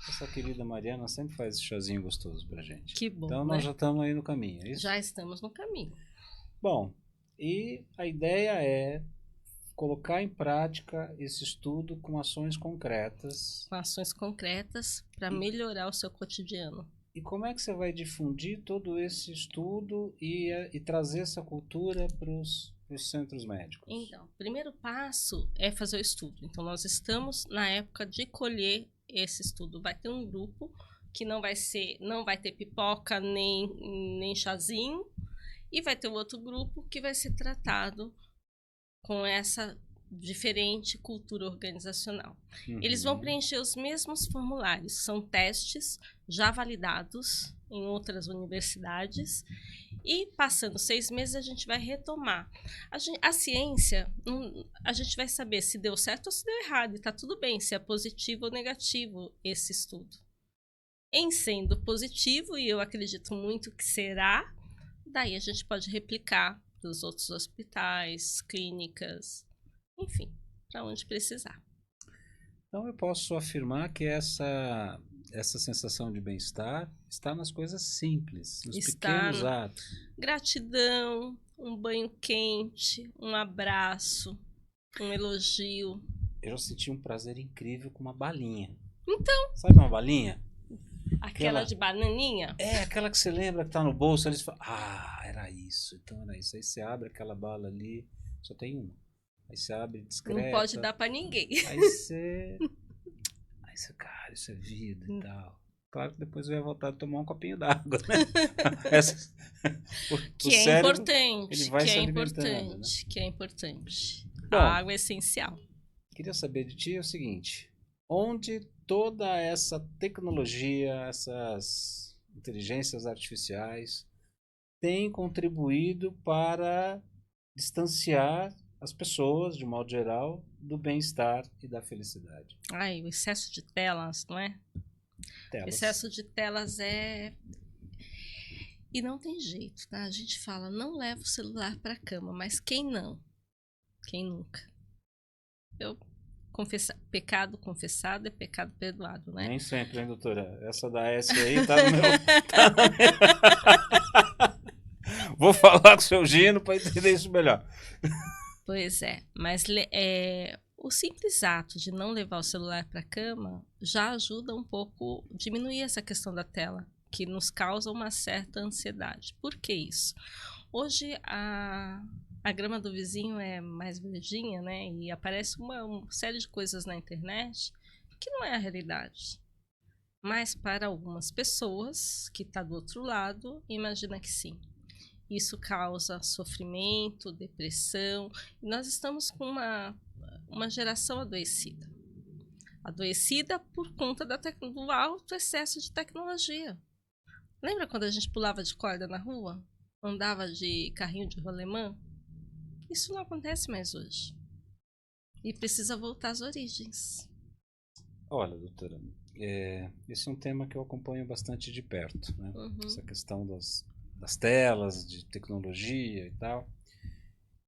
Essa querida Mariana sempre faz esse chazinho gostoso pra gente. Que bom, então né? nós já estamos aí no caminho, é isso? Já estamos no caminho. Bom, e a ideia é colocar em prática esse estudo com ações concretas. Com ações concretas para melhorar o seu cotidiano. E como é que você vai difundir todo esse estudo e trazer essa cultura para os centros médicos? Então, o primeiro passo é fazer o estudo. Então, nós estamos na época de colher esse estudo. Vai ter um grupo que não vai ter pipoca nem chazinho, e vai ter um outro grupo que vai ser tratado com essa diferente cultura organizacional. Eles vão preencher os mesmos formulários, são testes já validados em outras universidades, e passando 6 meses a gente vai retomar. A ciência, a gente vai saber se deu certo ou se deu errado, e está tudo bem, se é positivo ou negativo esse estudo. Em sendo positivo, e eu acredito muito que será, daí a gente pode replicar para os outros hospitais, clínicas, enfim, para onde precisar. Então eu posso afirmar que essa sensação de bem-estar está nas coisas simples, nos pequenos atos. Gratidão, um banho quente, um abraço, um elogio. Eu já senti um prazer incrível com uma balinha. Então. Sabe uma balinha? Aquela de bananinha? É, aquela que você lembra que tá no bolso, eles falam, era isso, então era isso. Aí você abre aquela bala ali, só tem uma. Aí você abre discreta. Não pode dar pra ninguém. Aí você, cara, isso é vida e tal. Claro que depois eu ia voltar a tomar um copinho d'água, né? Que é importante, ele vai se alimentando, né? Que é importante. Bom, a água é essencial. Queria saber de ti o seguinte, onde toda essa tecnologia, essas inteligências artificiais têm contribuído para distanciar as pessoas, de modo geral, do bem-estar e da felicidade? O excesso de telas, não é? O excesso de telas é... E não tem jeito, tá? A gente fala, não leva o celular para a cama, mas quem não? Quem nunca? Pecado confessado é pecado perdoado, né? Nem sempre, hein, doutora? Essa da S aí tá no meu... Vou falar com o seu Gino para entender isso melhor. Pois é, mas o simples ato de não levar o celular para a cama já ajuda um pouco a diminuir essa questão da tela, que nos causa uma certa ansiedade. Por que isso? Hoje a grama do vizinho é mais verdinha, né? E aparece uma série de coisas na internet que não é a realidade. Mas para algumas pessoas que estão do outro lado, imagina que sim. Isso causa sofrimento, depressão. E nós estamos com uma geração adoecida. Adoecida por conta do alto excesso de tecnologia. Lembra quando a gente pulava de corda na rua? Andava de carrinho de rolemã? Isso não acontece mais hoje. E precisa voltar às origens. Olha, doutora, esse é um tema que eu acompanho bastante de perto, né? Essa questão das telas, de tecnologia e tal.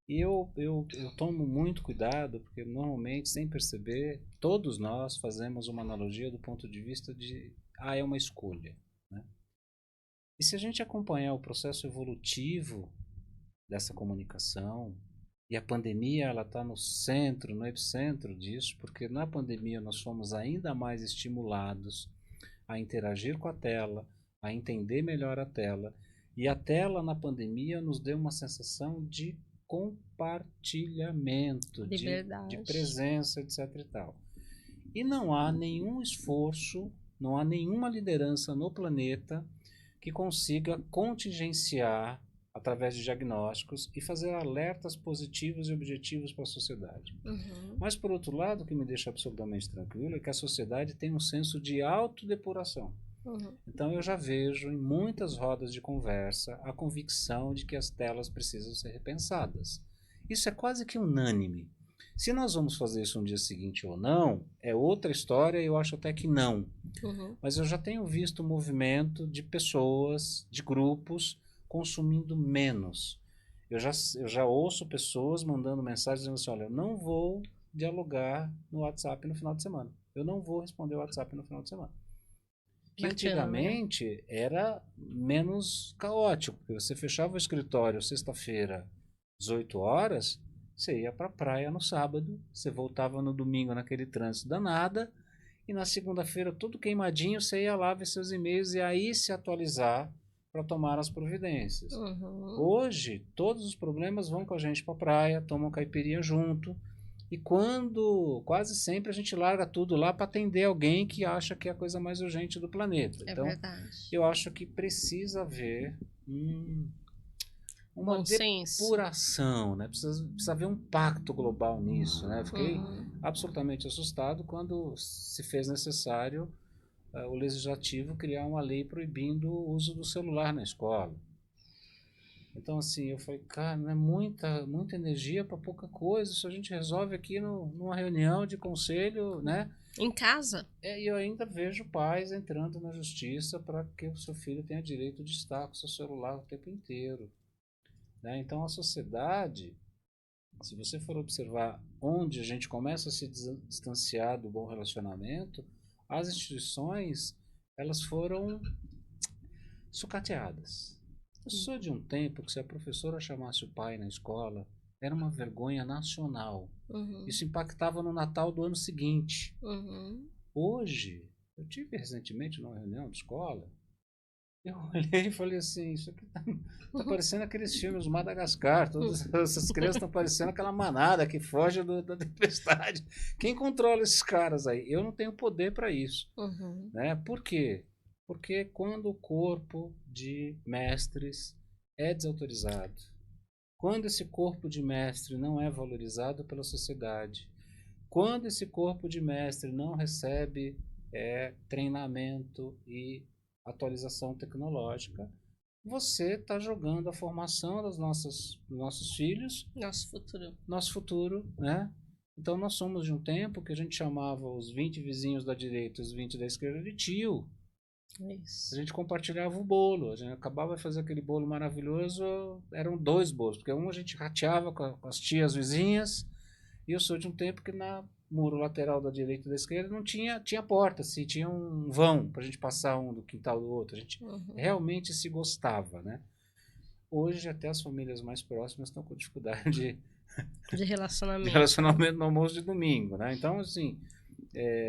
E eu tomo muito cuidado, porque normalmente, sem perceber, todos nós fazemos uma analogia do ponto de vista de, é uma escolha, né? E se a gente acompanhar o processo evolutivo dessa comunicação E a pandemia ela está no centro, no epicentro disso, porque na pandemia nós fomos ainda mais estimulados a interagir com a tela, a entender melhor a tela. E a tela na pandemia nos deu uma sensação de compartilhamento, de presença, etc. e tal. E não há nenhum esforço, não há nenhuma liderança no planeta que consiga contingenciar através de diagnósticos e fazer alertas positivos e objetivos para a sociedade. Mas, por outro lado, o que me deixa absolutamente tranquilo é que a sociedade tem um senso de autodepuração. Então, eu já vejo em muitas rodas de conversa a convicção de que as telas precisam ser repensadas. Isso é quase que unânime. Se nós vamos fazer isso no dia seguinte ou não, é outra história e eu acho até que não. Mas eu já tenho visto o movimento de pessoas, de grupos, consumindo menos. Eu já ouço pessoas mandando mensagens dizendo assim, olha, eu não vou dialogar no WhatsApp no final de semana. Eu não vou responder o WhatsApp no final de semana. Que antigamente era menos caótico, porque você fechava o escritório sexta-feira, 18 horas, você ia para a praia no sábado, você voltava no domingo naquele trânsito danado, e na segunda-feira, tudo queimadinho, você ia lá ver seus e-mails e aí se atualizar para tomar as providências. Hoje, todos os problemas vão com a gente para a praia, tomam caipirinha junto, e quase sempre a gente larga tudo lá para atender alguém que acha que é a coisa mais urgente do planeta. Então, eu acho que precisa haver uma depuração, né? Precisa haver um pacto global nisso, né? Fiquei absolutamente assustado quando se fez necessário o legislativo criar uma lei proibindo o uso do celular na escola. Então, assim, eu falei, cara, não é muita energia para pouca coisa, isso a gente resolve aqui numa reunião de conselho, né? Em casa. E eu ainda vejo pais entrando na justiça para que o seu filho tenha direito de estar com o seu celular o tempo inteiro. Né? Então, a sociedade, se você for observar onde a gente começa a se distanciar do bom relacionamento, as instituições, elas foram sucateadas. Eu sou de um tempo que se a professora chamasse o pai na escola, era uma vergonha nacional. Isso impactava no Natal do ano seguinte. Hoje, eu tive recentemente numa reunião de escola, eu olhei e falei assim, isso aqui tá parecendo aqueles filmes Madagascar, todas essas crianças estão parecendo aquela manada que foge da tempestade. Quem controla esses caras aí? Eu não tenho poder para isso. Né? Por quê? Porque quando o corpo de mestres é desautorizado, quando esse corpo de mestre não é valorizado pela sociedade, quando esse corpo de mestre não recebe treinamento e atualização tecnológica, você está jogando a formação dos nossos filhos, nosso futuro, né? Então nós somos de um tempo que a gente chamava os 20 vizinhos da direita e os 20 da esquerda de tio. Isso. A gente compartilhava o bolo, a gente acabava de fazer aquele bolo maravilhoso, eram 2 bolos, porque um a gente rateava com as tias vizinhas, e eu sou de um tempo que na muro lateral da direita e da esquerda não tinha porta, assim, tinha um vão para a gente passar um do quintal do outro, a gente realmente se gostava, né? Hoje até as famílias mais próximas estão com dificuldade de relacionamento no almoço de domingo, né? Então, assim,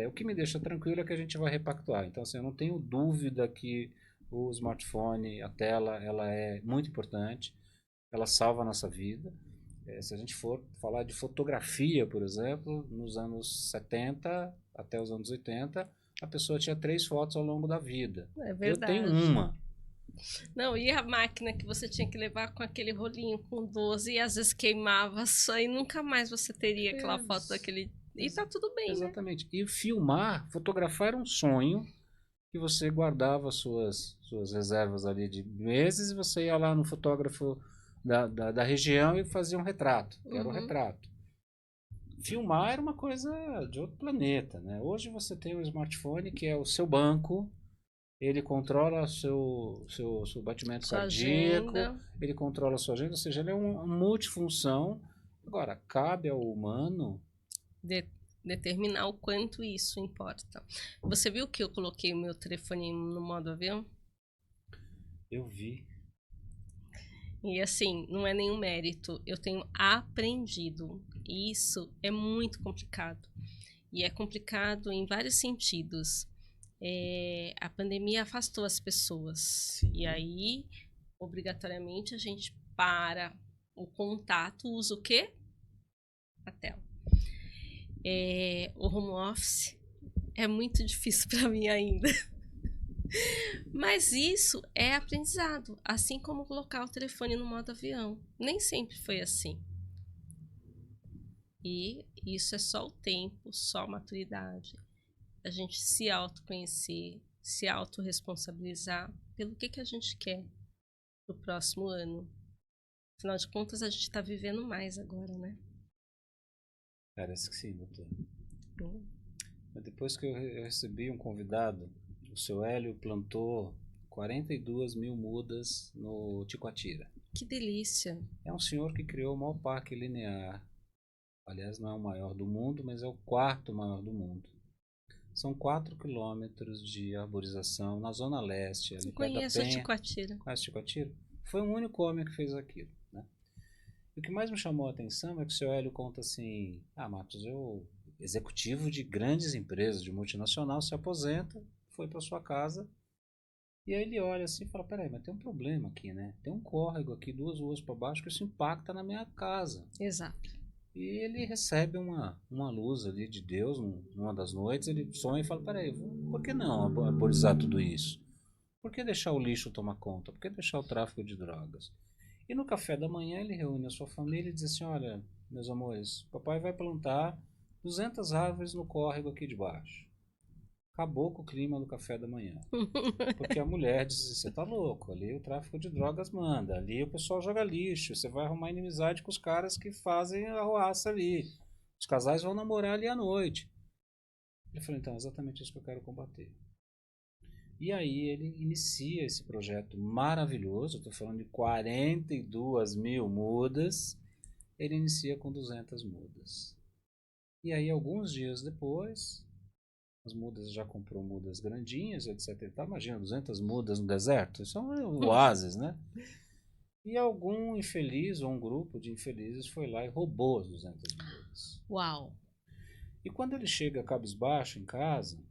o que me deixa tranquilo é que a gente vai repactuar. Então, assim, eu não tenho dúvida que o smartphone, a tela, ela é muito importante, ela salva a nossa vida. Se a gente for falar de fotografia, por exemplo, nos anos 70 até os anos 80, a pessoa tinha 3 fotos ao longo da vida. É verdade. Eu tenho uma. Não, e a máquina que você tinha que levar com aquele rolinho com 12 e às vezes queimava só e nunca mais você teria aquela foto daquele... E tá tudo bem, exatamente. Né? E fotografar era um sonho que você guardava suas reservas ali de meses e você ia lá no fotógrafo da região e fazia um retrato, que era um retrato. Filmar era uma coisa de outro planeta, né? Hoje você tem um smartphone que é o seu banco, ele controla o seu batimento cardíaco, ele controla a sua agenda, ou seja, ele é uma multifunção. Agora, cabe ao humano determinar o quanto isso importa. Você viu que eu coloquei o meu telefone no modo avião? Eu vi. E assim, não é nenhum mérito. Eu tenho aprendido. E isso é muito complicado. E é complicado em vários sentidos. A pandemia afastou as pessoas. Sim. E aí, obrigatoriamente, a gente para o contato, usa o quê? A tela. O home office é muito difícil para mim ainda. Mas isso é aprendizado, assim como colocar o telefone no modo avião. Nem sempre foi assim. E isso é só o tempo, só a maturidade. A gente se autoconhecer, se autorresponsabilizar pelo que a gente quer pro próximo ano. Afinal de contas, a gente está vivendo mais agora, né? Parece que sim, doutor. Mas depois que eu recebi um convidado, o seu Hélio plantou 42 mil mudas no Ticoatira. Que delícia! É um senhor que criou o maior parque linear. Aliás, não é o maior do mundo, mas é o quarto maior do mundo. São 4 quilômetros de arborização na Zona Leste, ali Eu perto da conheço a Penha. Ticoatira. Conhece Ticoatira? Foi o único homem que fez aquilo, né? E o que mais me chamou a atenção é que o seu Hélio conta assim: Matos, eu, executivo de grandes empresas, de multinacional, se aposenta, foi para sua casa, e aí ele olha assim e fala: peraí, mas tem um problema aqui, né? Tem um córrego aqui 2 ruas para baixo que isso impacta na minha casa. Exato. E ele recebe uma luz ali de Deus numa das noites, ele sonha e fala: peraí, por que não arborizar tudo isso? Por que deixar o lixo tomar conta? Por que deixar o tráfico de drogas? E no café da manhã ele reúne a sua família e diz assim: olha, meus amores, papai vai plantar 200 árvores no córrego aqui de baixo. Acabou com o clima do café da manhã. Porque a mulher diz: você tá louco, ali o tráfico de drogas manda, ali o pessoal joga lixo, você vai arrumar inimizade com os caras que fazem a roaça ali. Os casais vão namorar ali à noite. Ele falou: então, é exatamente isso que eu quero combater. E aí ele inicia esse projeto maravilhoso, estou falando de 42 mil mudas, ele inicia com 200 mudas. E aí alguns dias depois, as mudas já comprou mudas grandinhas, etc. Imagina, 200 mudas no deserto, isso é um oásis, né? E algum infeliz ou um grupo de infelizes foi lá e roubou as 200 mudas. Uau! E quando ele chega cabisbaixo em casa,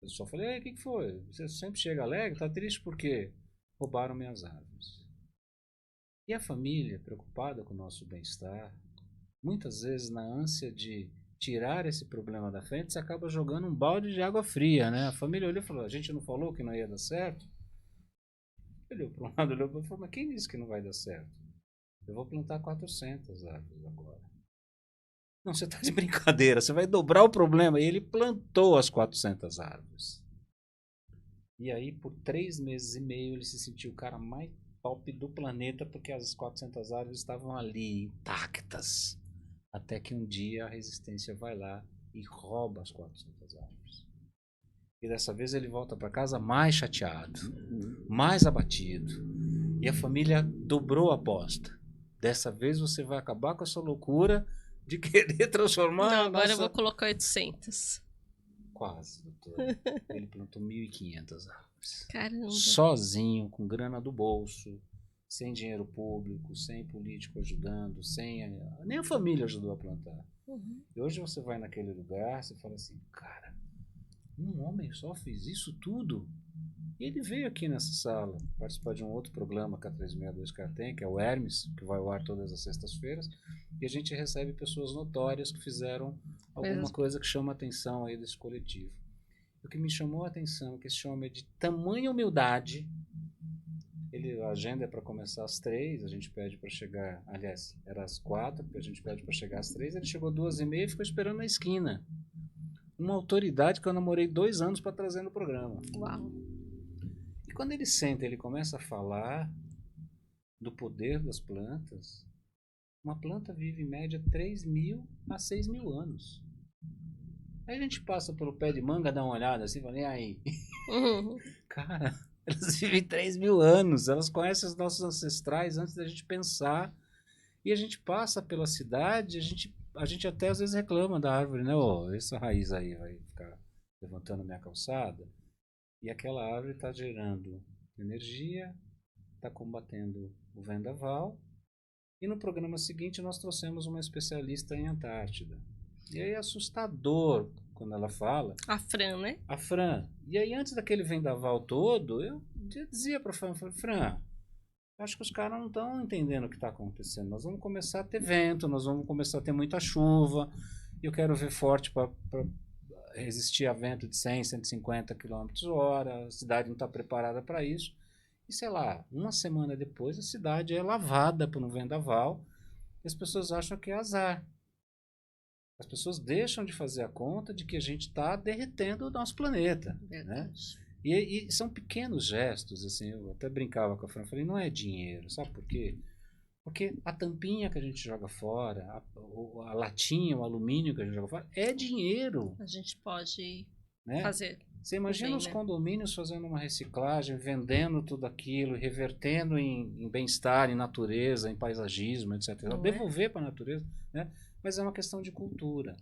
eu só falei: o que foi? Você sempre chega alegre? Tá triste por quê? Roubaram minhas árvores. E a família, preocupada com o nosso bem-estar, muitas vezes na ânsia de tirar esse problema da frente, você acaba jogando um balde de água fria, né? A família olhou e falou: a gente não falou que não ia dar certo? Olhou para um lado, olhou para o outro e falou: mas quem disse que não vai dar certo? Eu vou plantar 400 árvores agora. Não, você está de brincadeira, você vai dobrar o problema. E ele plantou as 400 árvores. E aí, por 3 meses e meio, ele se sentiu o cara mais top do planeta, porque as 400 árvores estavam ali, intactas. Até que um dia a resistência vai lá e rouba as 400 árvores. E dessa vez ele volta para casa mais chateado, mais abatido. E a família dobrou a aposta. Dessa vez você vai acabar com essa loucura de querer transformar Não, a agora nossa... eu vou colocar 800. Quase, doutor. Ele plantou 1.500 árvores. Caramba. Sozinho, com grana do bolso, sem dinheiro público, sem político ajudando, nem a família ajudou a plantar. Uhum. E hoje você vai naquele lugar, você fala assim: cara, um homem só fez isso tudo? E ele veio aqui nessa sala participar de um outro programa que a 362 tem, que é o Hermes, que vai ao ar todas as sextas-feiras, e a gente recebe pessoas notórias que fizeram alguma coisa que chama a atenção aí desse coletivo. O que me chamou a atenção é que esse homem é de tamanha humildade. A agenda é para começar às 3, a gente pede para chegar, aliás, era às 4, a gente pede para chegar às 3, ele chegou 2h30 e ficou esperando na esquina. Uma autoridade que eu namorei 2 anos para trazer no programa. Uau! E quando ele senta, ele começa a falar do poder das plantas. Uma planta vive em média 3.000 a 6.000 anos. Aí a gente passa pelo pé de manga, dá uma olhada assim e fala: e aí? Uhum. Cara, elas vivem 3.000 anos, elas conhecem os nossos ancestrais antes da gente pensar. E a gente passa pela cidade, a gente até às vezes reclama da árvore, né? Oh, essa raiz aí vai ficar levantando a minha calçada. E aquela árvore está gerando energia, está combatendo o vendaval. E no programa seguinte nós trouxemos uma especialista em Antártida. E aí é assustador quando ela fala. A Fran, né? A Fran. E aí antes daquele vendaval todo, eu dizia para a Fran, Fran, acho que os caras não estão entendendo o que está acontecendo. Nós vamos começar a ter vento, nós vamos começar a ter muita chuva. Eu quero ver forte para resistir a vento de 100, 150 km/h. A cidade não está preparada para isso. E sei lá, uma semana depois a cidade é lavada por um vendaval e as pessoas acham que é azar. As pessoas deixam de fazer a conta de que a gente está derretendo o nosso planeta. Né? E são pequenos gestos, assim, eu até brincava com a Fran, falei, não é dinheiro, sabe por quê? Porque a tampinha que a gente joga fora, a latinha, o alumínio que a gente joga fora, é dinheiro. A gente pode né? fazer. Você imagina bem, os né? condomínios fazendo uma reciclagem, vendendo tudo aquilo, revertendo em bem-estar, em natureza, em paisagismo, etc. Não Devolver para a natureza, né? Mas é uma questão de cultura.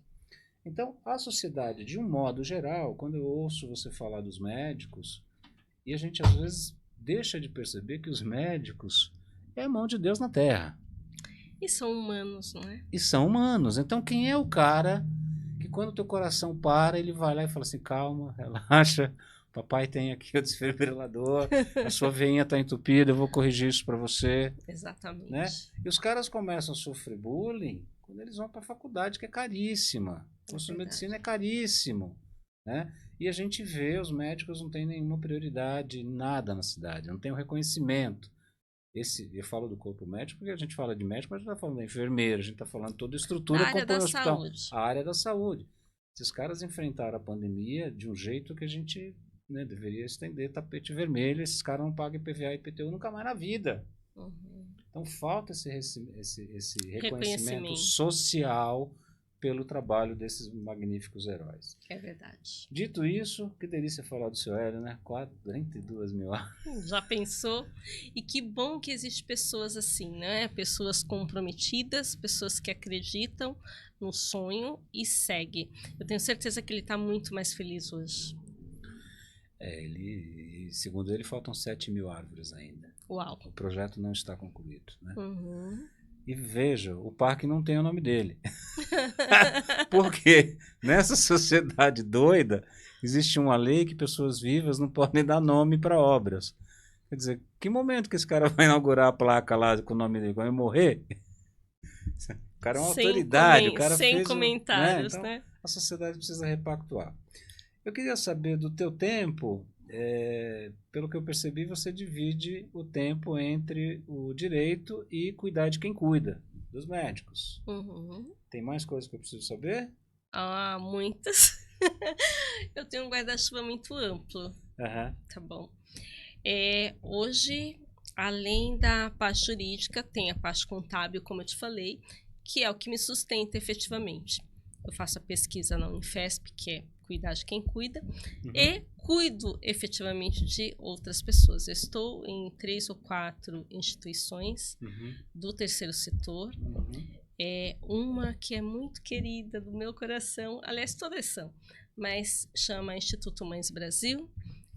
Então, a sociedade, de um modo geral, quando eu ouço você falar dos médicos, e a gente às vezes deixa de perceber que os médicos é a mão de Deus na Terra. E são humanos, não é? E são humanos. Então, quem é o cara que quando o teu coração para, ele vai lá e fala assim, calma, relaxa, papai tem aqui o desfibrilador, a sua veinha está entupida, eu vou corrigir isso para você. Exatamente. Né? E os caras começam a sofrer bullying quando eles vão para a faculdade, que é caríssima. O curso de medicina é caríssimo. Né? E a gente vê, os médicos não têm nenhuma prioridade, nada na cidade, não tem o reconhecimento. Eu falo do corpo médico porque a gente fala de médico, mas a gente está falando da enfermeira, a gente está falando toda a estrutura A área da hospital. saúde. A área da saúde. Esses caras enfrentaram a pandemia de um jeito que a gente deveria estender tapete vermelho, esses caras não pagam IPVA e IPTU nunca mais na vida. Uhum. Então falta esse reconhecimento social pelo trabalho desses magníficos heróis. É verdade. Dito isso, que delícia falar do seu Hélio, né? 42 mil horas. Já pensou? E que bom que existem pessoas assim, né? Pessoas comprometidas, pessoas que acreditam no sonho e seguem. Eu tenho certeza que ele está muito mais feliz hoje. Segundo ele, faltam 7 mil árvores ainda. Uau! O projeto não está concluído, né? Uhum. E veja, o parque não tem o nome dele. Porque nessa sociedade doida, existe uma lei que pessoas vivas não podem dar nome para obras. Quer dizer, que momento que esse cara vai inaugurar a placa lá com o nome dele? Quando ele morrer? O cara é uma autoridade. O cara sem fez comentários, então, né? A sociedade precisa repactuar. Eu queria saber do teu tempo. Pelo que eu percebi, você divide o tempo entre o direito e cuidar de quem cuida, dos médicos. Uhum. Tem mais coisas que eu preciso saber? Ah, muitas. Eu tenho um guarda-chuva muito amplo. Uhum. Tá bom. Hoje, além da parte jurídica, tem a parte contábil, como eu te falei, que é o que me sustenta efetivamente. Eu faço a pesquisa na Unifesp, que é cuidar de quem cuida, e cuido efetivamente de outras pessoas. Eu estou em 3 ou 4 instituições do terceiro setor. Uma que é muito querida do meu coração, aliás, todas são, mas chama Instituto Mães Brasil.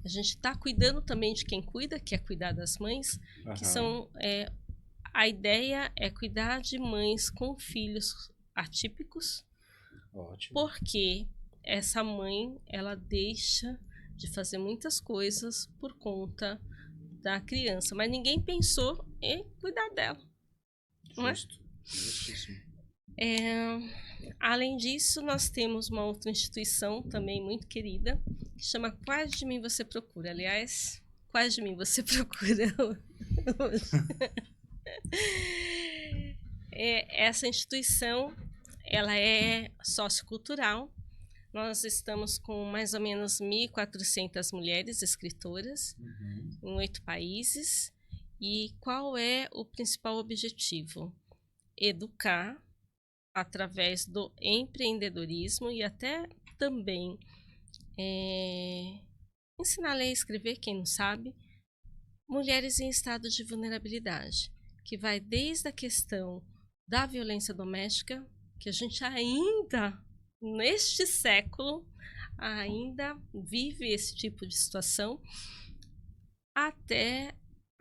A gente está cuidando também de quem cuida, que é cuidar das mães, que são... a ideia é cuidar de mães com filhos atípicos. Ótimo. Porque essa mãe, ela deixa de fazer muitas coisas por conta da criança, mas ninguém pensou em cuidar dela. Justo. Justíssimo. Além disso, nós temos uma outra instituição também muito querida, que chama Quais de Mim Você Procura. Aliás, Quais de Mim Você Procura hoje? Essa instituição, ela é sociocultural. Nós estamos com mais ou menos 1.400 mulheres escritoras em 8 países. E qual é o principal objetivo? Educar através do empreendedorismo e até também ensinar a ler e escrever, quem não sabe, mulheres em estado de vulnerabilidade, que vai desde a questão da violência doméstica, que a gente ainda, neste século, ainda vive esse tipo de situação, até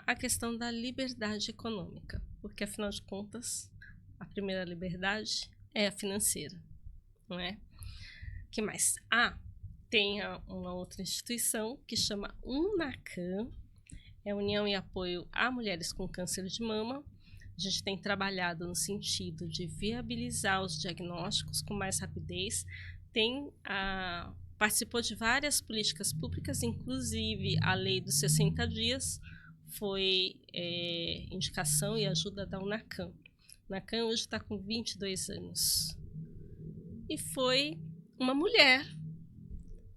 a questão da liberdade econômica, porque afinal de contas, a primeira liberdade é a financeira, não é? Que mais? Tem uma outra instituição que chama UNACAM, é União e Apoio a Mulheres com Câncer de Mama. A gente tem trabalhado no sentido de viabilizar os diagnósticos com mais rapidez. Participou de várias políticas públicas, inclusive a lei dos 60 dias foi indicação e ajuda da UNACAM. A UNACAM hoje está com 22 anos. E foi uma mulher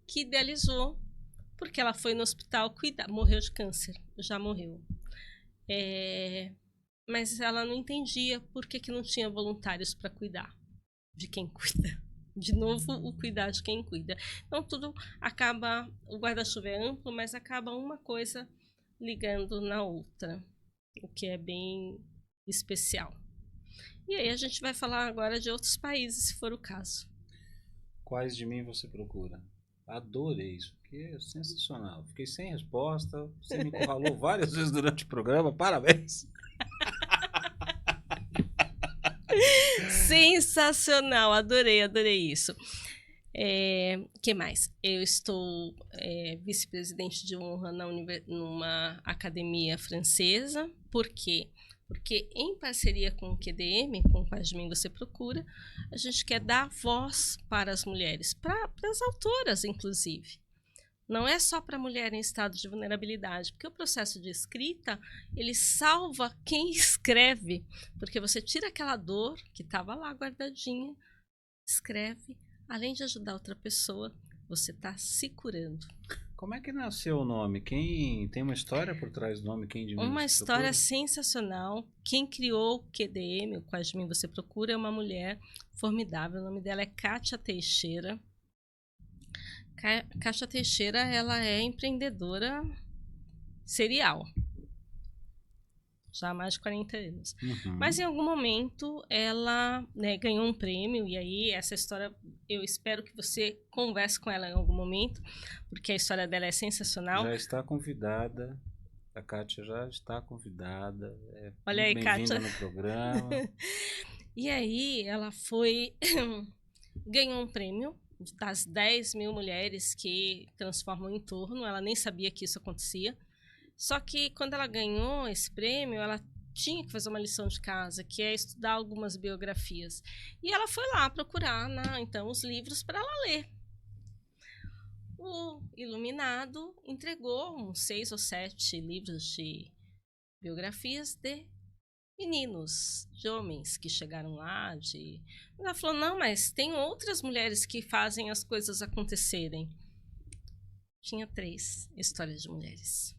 que idealizou, porque ela foi no hospital cuidar, morreu de câncer, já morreu. Mas ela não entendia por que não tinha voluntários para cuidar de quem cuida. De novo, o cuidar de quem cuida. Então, tudo acaba, o guarda-chuva é amplo, mas acaba uma coisa ligando na outra, o que é bem especial. E aí a gente vai falar agora de outros países, se for o caso. Quais de mim você procura? Adorei isso, porque é sensacional. Fiquei sem resposta, você me encurralou várias vezes durante o programa, parabéns. Sensacional, adorei isso. Que mais? Eu estou vice-presidente de honra numa academia francesa. Por quê? Porque em parceria com o QDM, com o Quais de Mim Você Procura, a gente quer dar voz para as mulheres, para as autoras, inclusive. Não é só para a mulher em estado de vulnerabilidade, porque o processo de escrita, ele salva quem escreve, porque você tira aquela dor que estava lá guardadinha, escreve, além de ajudar outra pessoa, você está se curando. Como é que nasceu o nome? Quem tem uma história por trás do nome? Quem de mim Uma você história procura? Sensacional. Quem criou o QDM, o Quais de Mim Você Procura, é uma mulher formidável. O nome dela é Kátia Teixeira. Kátia Teixeira, ela é empreendedora serial. Já há mais de 40 anos. Uhum. Mas em algum momento ela ganhou um prêmio, e aí essa história eu espero que você converse com ela em algum momento, porque a história dela é sensacional. Já está convidada, a Kátia já está convidada. Olha aí, bem-vinda Kátia. no programa. E aí ela ganhou um prêmio das 10 mil mulheres que transformam o entorno. Ela nem sabia que isso acontecia. Só que quando ela ganhou esse prêmio, ela tinha que fazer uma lição de casa, que é estudar algumas biografias. E ela foi lá procurar, então, os livros para ela ler. O Iluminado entregou uns 6 ou 7 livros de biografias de meninos, de homens que chegaram lá. Ela falou, não, mas tem outras mulheres que fazem as coisas acontecerem. Tinha 3 histórias de mulheres.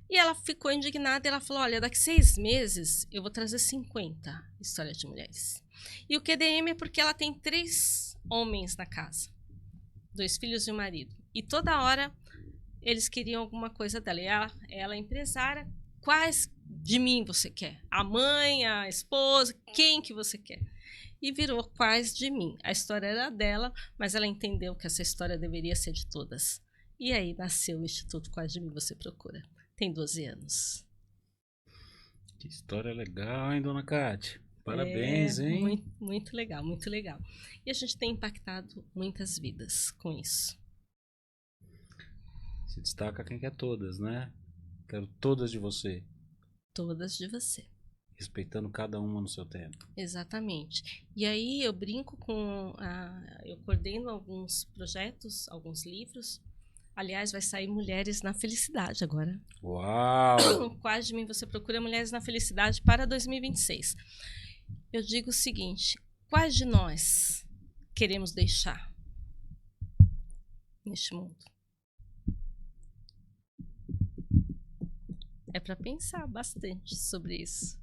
E ela ficou indignada e ela falou, olha, daqui 6 meses eu vou trazer 50 histórias de mulheres. E o QDM é porque ela tem 3 homens na casa, 2 filhos e um marido. E toda hora eles queriam alguma coisa dela. E ela é empresária, quais de mim você quer? A mãe, a esposa, quem que você quer? E virou Quais de Mim. A história era dela, mas ela entendeu que essa história deveria ser de todas. E aí nasceu o Instituto Quais de Mim Você Procura. Tem 12 anos. Que história legal, hein, dona Kátia? Parabéns, hein? Muito, muito legal, muito legal. E a gente tem impactado muitas vidas com isso. Se destaca quem quer todas, né? Quero todas de você. Todas de você. Respeitando cada uma no seu tempo. Exatamente. E aí eu brinco eu coordeno alguns projetos, alguns livros. Aliás, vai sair Mulheres na Felicidade agora. Uau! Quais de Mim Você Procura Mulheres na Felicidade para 2026. Eu digo o seguinte, quais de nós queremos deixar neste mundo? É para pensar bastante sobre isso.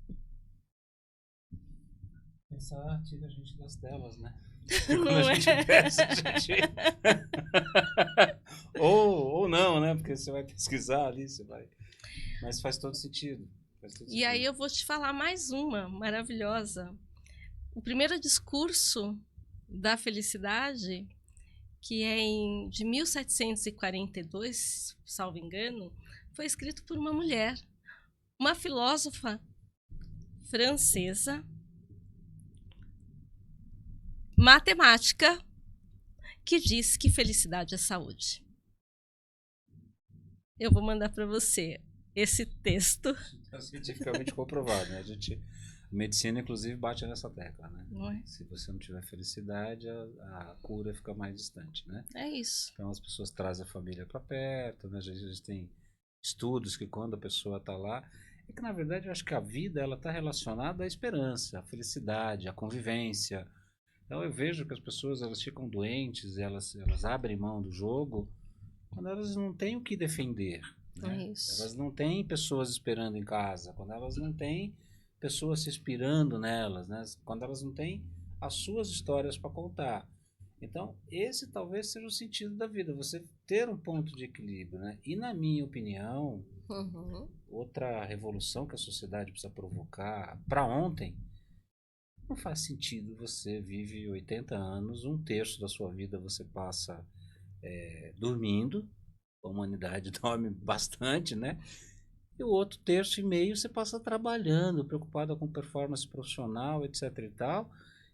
Pensar tira a gente das telas, né? Não Quando a gente pensa, a gente... ou não, né? Porque você vai pesquisar ali, você vai... Mas faz todo sentido. E aí eu vou te falar mais uma maravilhosa. O primeiro discurso da felicidade, que é de 1742, salvo engano, foi escrito por uma mulher. uma filósofa francesa, matemática, que diz que felicidade é saúde. Eu vou mandar para você esse texto. É cientificamente comprovado, né? A medicina, inclusive, bate nessa tecla, né? Não é? Se você não tiver felicidade, a cura fica mais distante, né? É isso. Então as pessoas trazem a família para perto, né? Às vezes tem estudos que quando a pessoa está lá, é que na verdade eu acho que a vida ela está relacionada à esperança, à felicidade, à convivência. Então eu vejo que as pessoas elas ficam doentes, elas abrem mão do jogo quando elas não têm o que defender, né? É isso. Elas não têm pessoas esperando em casa, quando elas não têm pessoas se inspirando nelas, né? Quando elas não têm as suas histórias para contar. Então, esse talvez seja o sentido da vida, você ter um ponto de equilíbrio, né? E na minha opinião, Uhum. outra revolução que a sociedade precisa provocar para ontem, não faz sentido você vive 80 anos, um terço da sua vida você passa dormindo, a humanidade dorme bastante, né? E o outro terço e meio você passa trabalhando, preocupado com performance profissional, etc e tal.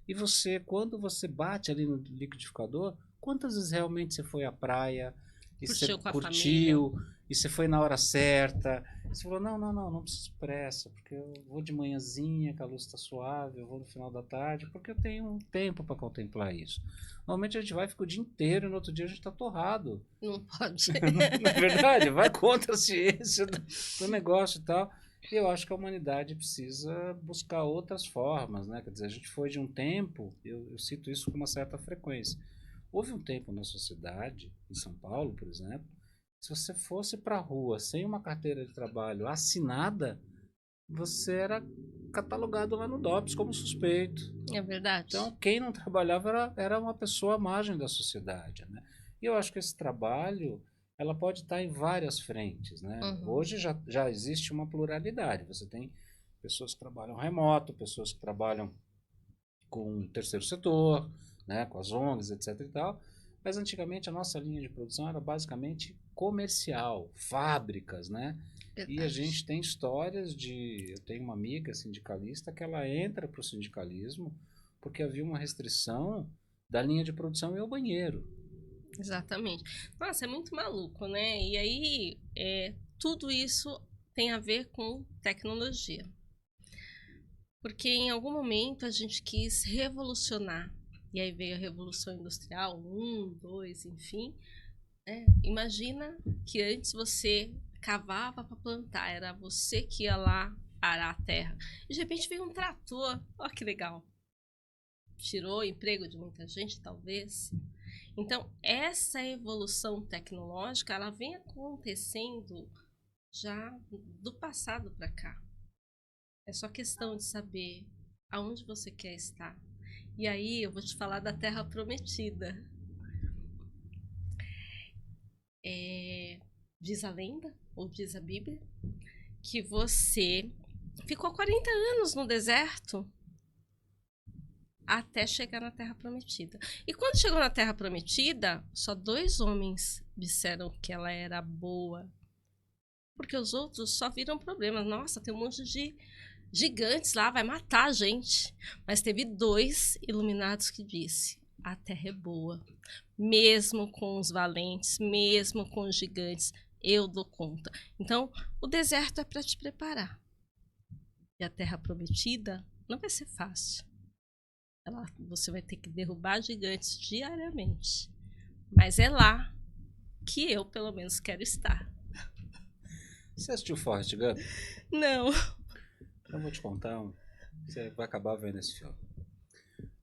E você, quando você bate ali no liquidificador, quantas vezes realmente você foi à praia e você Curtiu com a família. curtiu e você foi na hora certa? Você falou, não preciso pressa, porque eu vou de manhãzinha, que a luz está suave, eu vou no final da tarde, porque eu tenho um tempo para contemplar isso. Normalmente a gente vai, fica o dia inteiro e no outro dia a gente está torrado. Não pode. Na verdade, vai contra a ciência do negócio e tal. E eu acho que a humanidade precisa buscar outras formas, né? Quer dizer, a gente foi de um tempo, eu cito isso com uma certa frequência. Houve um tempo na sociedade, em São Paulo, por exemplo, se você fosse para a rua sem uma carteira de trabalho assinada, você era catalogado lá no DOPS como suspeito. É verdade. Então, quem não trabalhava era uma pessoa à margem da sociedade, né? E eu acho que esse trabalho, ela pode estar em várias frentes, né? Uhum. Hoje já existe uma pluralidade. Você tem pessoas que trabalham remoto, pessoas que trabalham com o terceiro setor, né? Com as ONGs, etc e tal. Mas antigamente a nossa linha de produção era basicamente comercial, fábricas, né? Verdade. E a gente tem histórias de... Eu tenho uma amiga sindicalista que ela entra para o sindicalismo porque havia uma restrição da linha de produção e ao banheiro. Exatamente. Nossa, é muito maluco, né? E aí, tudo isso tem a ver com tecnologia. Porque em algum momento a gente quis revolucionar. E aí veio a Revolução Industrial, 1, 2, enfim. Imagina que antes você cavava para plantar, era você que ia lá arar a terra. E de repente veio um trator, olha que legal. Tirou o emprego de muita gente, talvez. Então, essa evolução tecnológica, ela vem acontecendo já do passado para cá. É só questão de saber aonde você quer estar. E aí eu vou te falar da Terra Prometida. Diz a lenda, ou diz a Bíblia, que você ficou 40 anos no deserto até chegar na Terra Prometida. E quando chegou na Terra Prometida, só 2 homens disseram que ela era boa. Porque os outros só viram problemas. Nossa, tem um monte de gigantes lá, vai matar a gente. Mas teve 2 iluminados que disse: a Terra é boa. Mesmo com os valentes, mesmo com os gigantes, eu dou conta. Então, o deserto é para te preparar. E a Terra Prometida não vai ser fácil. Você vai ter que derrubar gigantes diariamente. Mas é lá que eu, pelo menos, quero estar. Você assistiu Forrest Gump? Não. Eu vou te contar, você vai acabar vendo esse filme.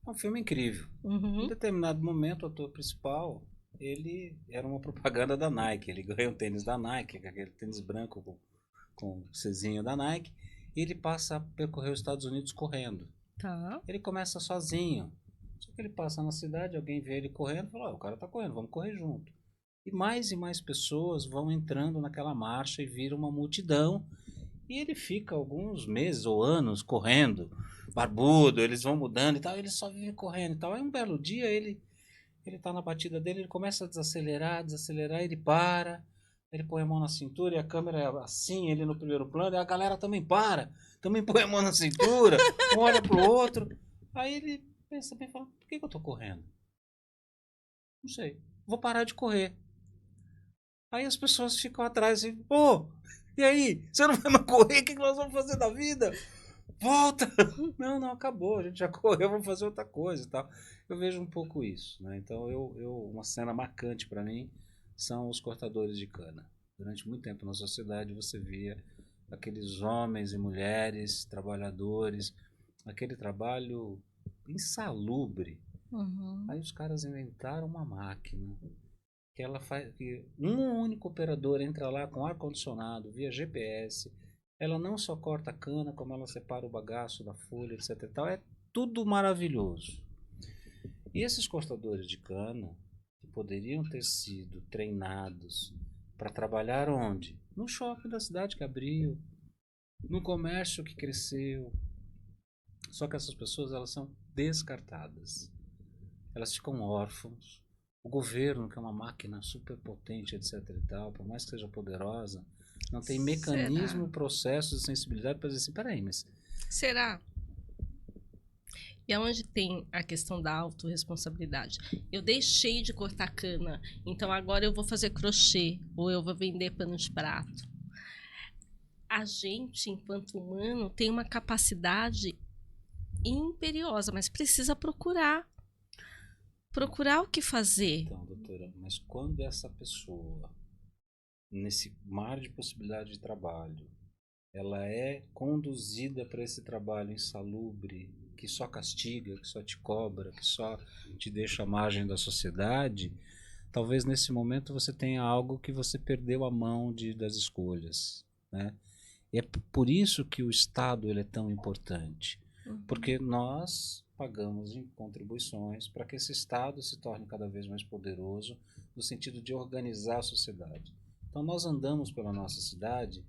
É um filme incrível. Uhum. Em determinado momento, o ator principal, ele era uma propaganda da Nike. Ele ganha um tênis da Nike, aquele tênis branco com o Czinho da Nike, e ele passa a percorrer os Estados Unidos correndo. Tá. Ele começa sozinho. Só que ele passa na cidade, alguém vê ele correndo e fala, o cara tá correndo, vamos correr junto. E mais pessoas vão entrando naquela marcha e vira uma multidão. E ele fica alguns meses ou anos correndo, barbudo, eles vão mudando e tal, ele só vive correndo e tal. Aí um belo dia ele tá na batida dele, ele começa a desacelerar, ele para, Ele põe a mão na cintura e a câmera é assim, ele no primeiro plano, e a galera também para, também põe a mão na cintura, um olha pro outro. Aí ele pensa bem e fala, por que eu tô correndo? Não sei, vou parar de correr. Aí as pessoas ficam atrás e, pô, e aí? Você não vai mais correr? O que nós vamos fazer da vida? Volta! Não, não, acabou, a gente já correu, vamos fazer outra coisa e tal. Eu vejo um pouco isso, né? Então, uma cena marcante para mim são os cortadores de cana. Durante muito tempo na sociedade você via aqueles homens e mulheres, trabalhadores, aquele trabalho insalubre. Uhum. Aí os caras inventaram uma máquina que ela faz que um único operador entra lá com ar condicionado via GPS. Ela não só corta a cana, como ela separa o bagaço da folha, etc e tal. É tudo maravilhoso. E esses cortadores de cana que poderiam ter sido treinados para trabalhar onde? No shopping da cidade que abriu, no comércio que cresceu. Só que essas pessoas elas são descartadas. Elas ficam órfãos. O governo, que é uma máquina super potente, etc e tal, por mais que seja poderosa, não tem Será? mecanismo, processo de sensibilidade para dizer assim, peraí, mas Será? E aonde tem a questão da autorresponsabilidade? Eu deixei de cortar cana, então agora eu vou fazer crochê ou eu vou vender pano de prato. A gente, enquanto humano, tem uma capacidade imperiosa, mas precisa procurar. Procurar o que fazer. então, doutora, mas quando essa pessoa, nesse mar de possibilidade de trabalho, ela é conduzida para esse trabalho insalubre, que só castiga, que só te cobra, que só te deixa à margem da sociedade, talvez nesse momento você tenha algo que você perdeu a mão das escolhas, né? E é por isso que o Estado ele é tão importante, porque nós pagamos em contribuições para que esse Estado se torne cada vez mais poderoso no sentido de organizar a sociedade. Então nós andamos pela nossa cidade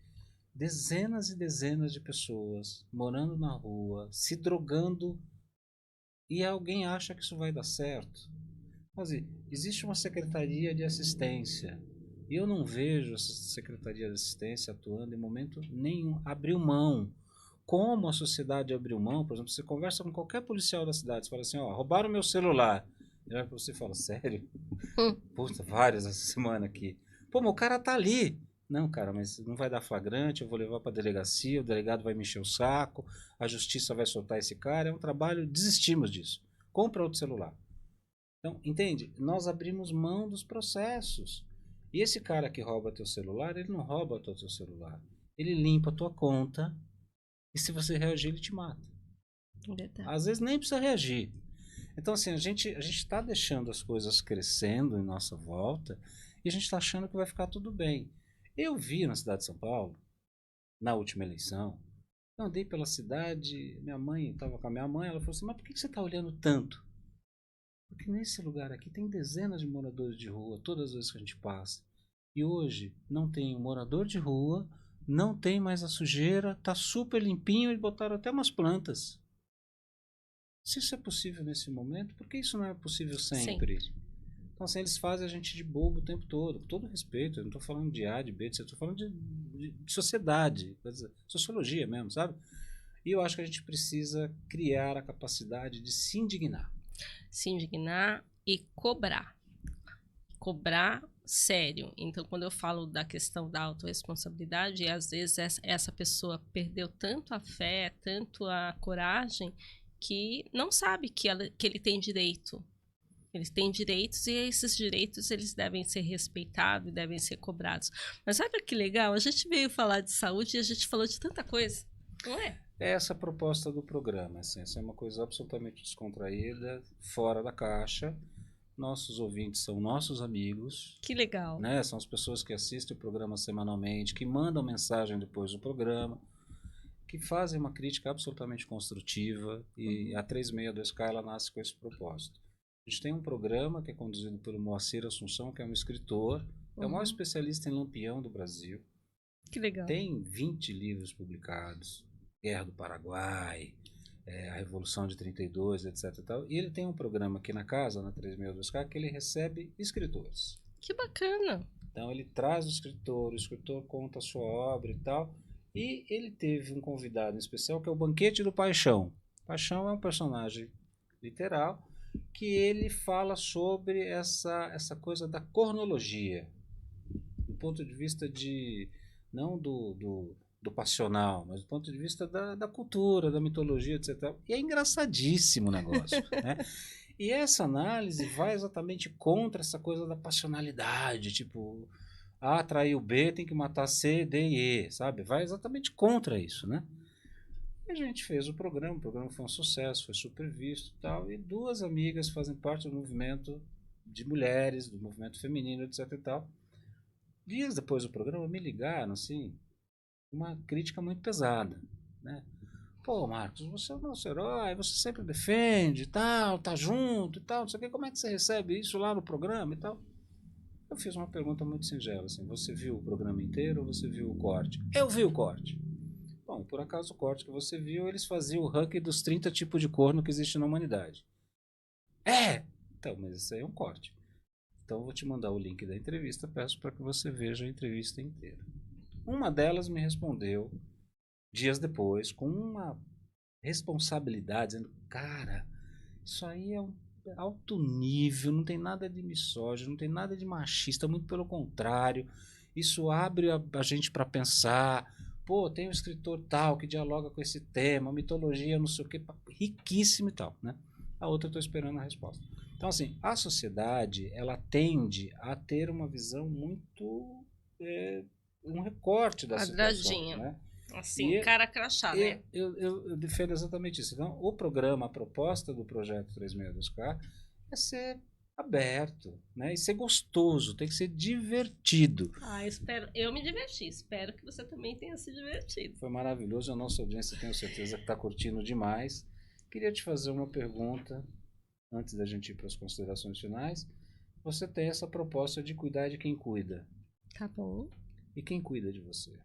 dezenas e dezenas de pessoas morando na rua, se drogando, e alguém acha que isso vai dar certo. Mas existe uma secretaria de assistência e eu não vejo essa secretaria de assistência atuando em momento nenhum. Abriu mão. Como a sociedade abriu mão, por exemplo, você conversa com qualquer policial da cidade, você fala assim, ó, roubaram meu celular. Ele vai pra você e fala, sério? Puta, vários essa semana aqui. Pô, mas o cara tá ali. Não, cara, mas não vai dar flagrante, eu vou levar pra delegacia, o delegado vai me encher o saco, a justiça vai soltar esse cara, é um trabalho, desistimos disso. Compra outro celular. Então, entende? Nós abrimos mão dos processos. E esse cara que rouba teu celular, ele não rouba teu celular. Ele limpa a tua conta e se você reagir, ele te mata. Verdade. Às vezes nem precisa reagir. Então, assim, a gente está deixando as coisas crescendo em nossa volta e a gente está achando que vai ficar tudo bem. Eu vi na cidade de São Paulo, na última eleição, eu andei pela cidade, minha mãe estava com a minha mãe, ela falou assim, mas por que você está olhando tanto? Porque nesse lugar aqui tem dezenas de moradores de rua, todas as vezes que a gente passa. E hoje não tem um morador de rua, não tem mais a sujeira, tá super limpinho e botaram até umas plantas. Se isso é possível nesse momento, por que isso não é possível sempre? Sempre. Então, assim, eles fazem a gente de bobo o tempo todo, com todo respeito. Eu não estou falando de A, de B, de C, eu estou falando de sociedade, sociologia mesmo, sabe? E eu acho que a gente precisa criar a capacidade de se indignar. Se indignar e cobrar. Cobrar sério. Então, quando eu falo da questão da autorresponsabilidade, às vezes essa pessoa perdeu tanto a fé, tanto a coragem, que não sabe que ele tem direito. Eles têm direitos e esses direitos eles devem ser respeitados e devem ser cobrados. Mas olha que legal, a gente veio falar de saúde e a gente falou de tanta coisa, não é? É essa a proposta do programa. Assim, essa é uma coisa absolutamente descontraída, fora da caixa. Nossos ouvintes são nossos amigos, Que legal. né? São as pessoas que assistem o programa semanalmente, que mandam mensagem depois do programa, que fazem uma crítica absolutamente construtiva e a 362K ela nasce com esse propósito. A gente tem um programa que é conduzido pelo Moacir Assunção, que é um escritor, é o maior especialista em lampião do Brasil. Que legal. Tem 20 livros publicados, Guerra do Paraguai, a Revolução de 32, etc. E, tal. E ele tem um programa aqui na casa, na 362K, que ele recebe escritores. Que bacana. Então ele traz o escritor conta a sua obra e tal. E ele teve um convidado em especial que é o Banquete do Paixão. Paixão é um personagem literal que ele fala sobre essa coisa da cronologia, do ponto de vista de não do passional, mas do ponto de vista da cultura, da mitologia, etc. E é engraçadíssimo o negócio, né? E essa análise vai exatamente contra essa coisa da passionalidade, tipo, A traiu B, tem que matar C, D e E, sabe? Vai exatamente contra isso, né? E a gente fez o programa foi um sucesso, foi super visto e tal, e duas amigas fazem parte do movimento de mulheres, do movimento feminino, etc e tal. Dias depois do programa me ligaram, assim, uma crítica muito pesada, né? Pô, Marcos, você é o nosso herói, você sempre defende e tal, tá junto e tal, não sei o que, como é que você recebe isso lá no programa e tal? Eu fiz uma pergunta muito singela, assim, você viu o programa inteiro ou você viu o corte? Eu vi o corte. Bom, por acaso o corte que você viu, eles faziam o ranking dos 30 tipos de corno que existe na humanidade. É! Então, mas isso aí é um corte. Então eu vou te mandar o link da entrevista, peço para que você veja a entrevista inteira. Uma delas me respondeu dias depois, com uma responsabilidade, dizendo, cara, isso aí é um alto nível, não tem nada de misógino, não tem nada de machista, muito pelo contrário, isso abre a gente para pensar, pô, tem um escritor tal que dialoga com esse tema, mitologia, não sei o que, riquíssimo e tal, né? A outra eu estou esperando a resposta. Então, assim, a sociedade, ela tende a ter uma visão muito, um recorte da situação, Quadradinho. né? Assim, E cara crachá, né? eu defendo exatamente isso. Então, o programa, a proposta do projeto 362K é ser aberto, né? E ser gostoso, tem que ser divertido. Ah, espero. Eu me diverti. Espero que você também tenha se divertido. Foi maravilhoso, a nossa audiência tenho certeza que está curtindo demais. Queria te fazer uma pergunta, antes da gente ir para as considerações finais. Você tem essa proposta de cuidar de quem cuida. Tá bom. E quem cuida de você?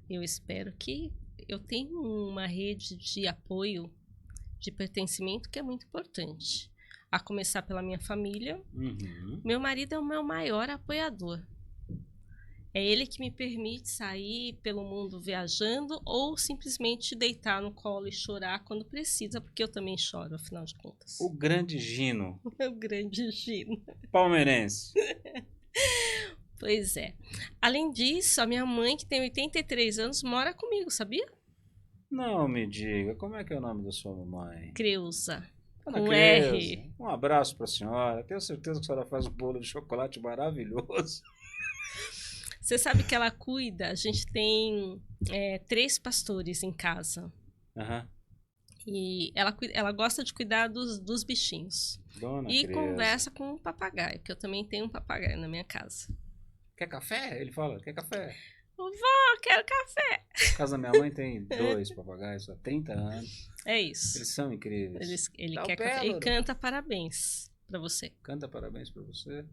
Eu espero que eu tenha uma rede de apoio, de pertencimento que é muito importante. A começar pela minha família. Uhum. Meu marido é o meu maior apoiador. É ele que me permite sair pelo mundo viajando ou simplesmente deitar no colo e chorar quando precisa, porque eu também choro, afinal de contas. O grande Gino. O grande Gino. Palmeirense. Pois é. Além disso, a minha mãe, que tem 83 anos, mora comigo, sabia? Não me diga, como é que é o nome da sua mamãe? Creuza. Ana Com Creuza, R. um abraço para a senhora. Tenho certeza que a senhora faz um bolo de chocolate maravilhoso. Você sabe que ela cuida, a gente tem 3 pastores em casa. Uhum. E ela gosta de cuidar dos bichinhos. Dona E Creuza. conversa com o papagaio, porque eu também tenho um papagaio na minha casa. Quer café? Ele fala, quer café? Vó, quero café. A casa da minha mãe tem 2 papagaios há 30 anos. É isso. Eles são incríveis. Ele Dá o quer pé, café e Loura. canta parabéns pra você. Canta parabéns para você.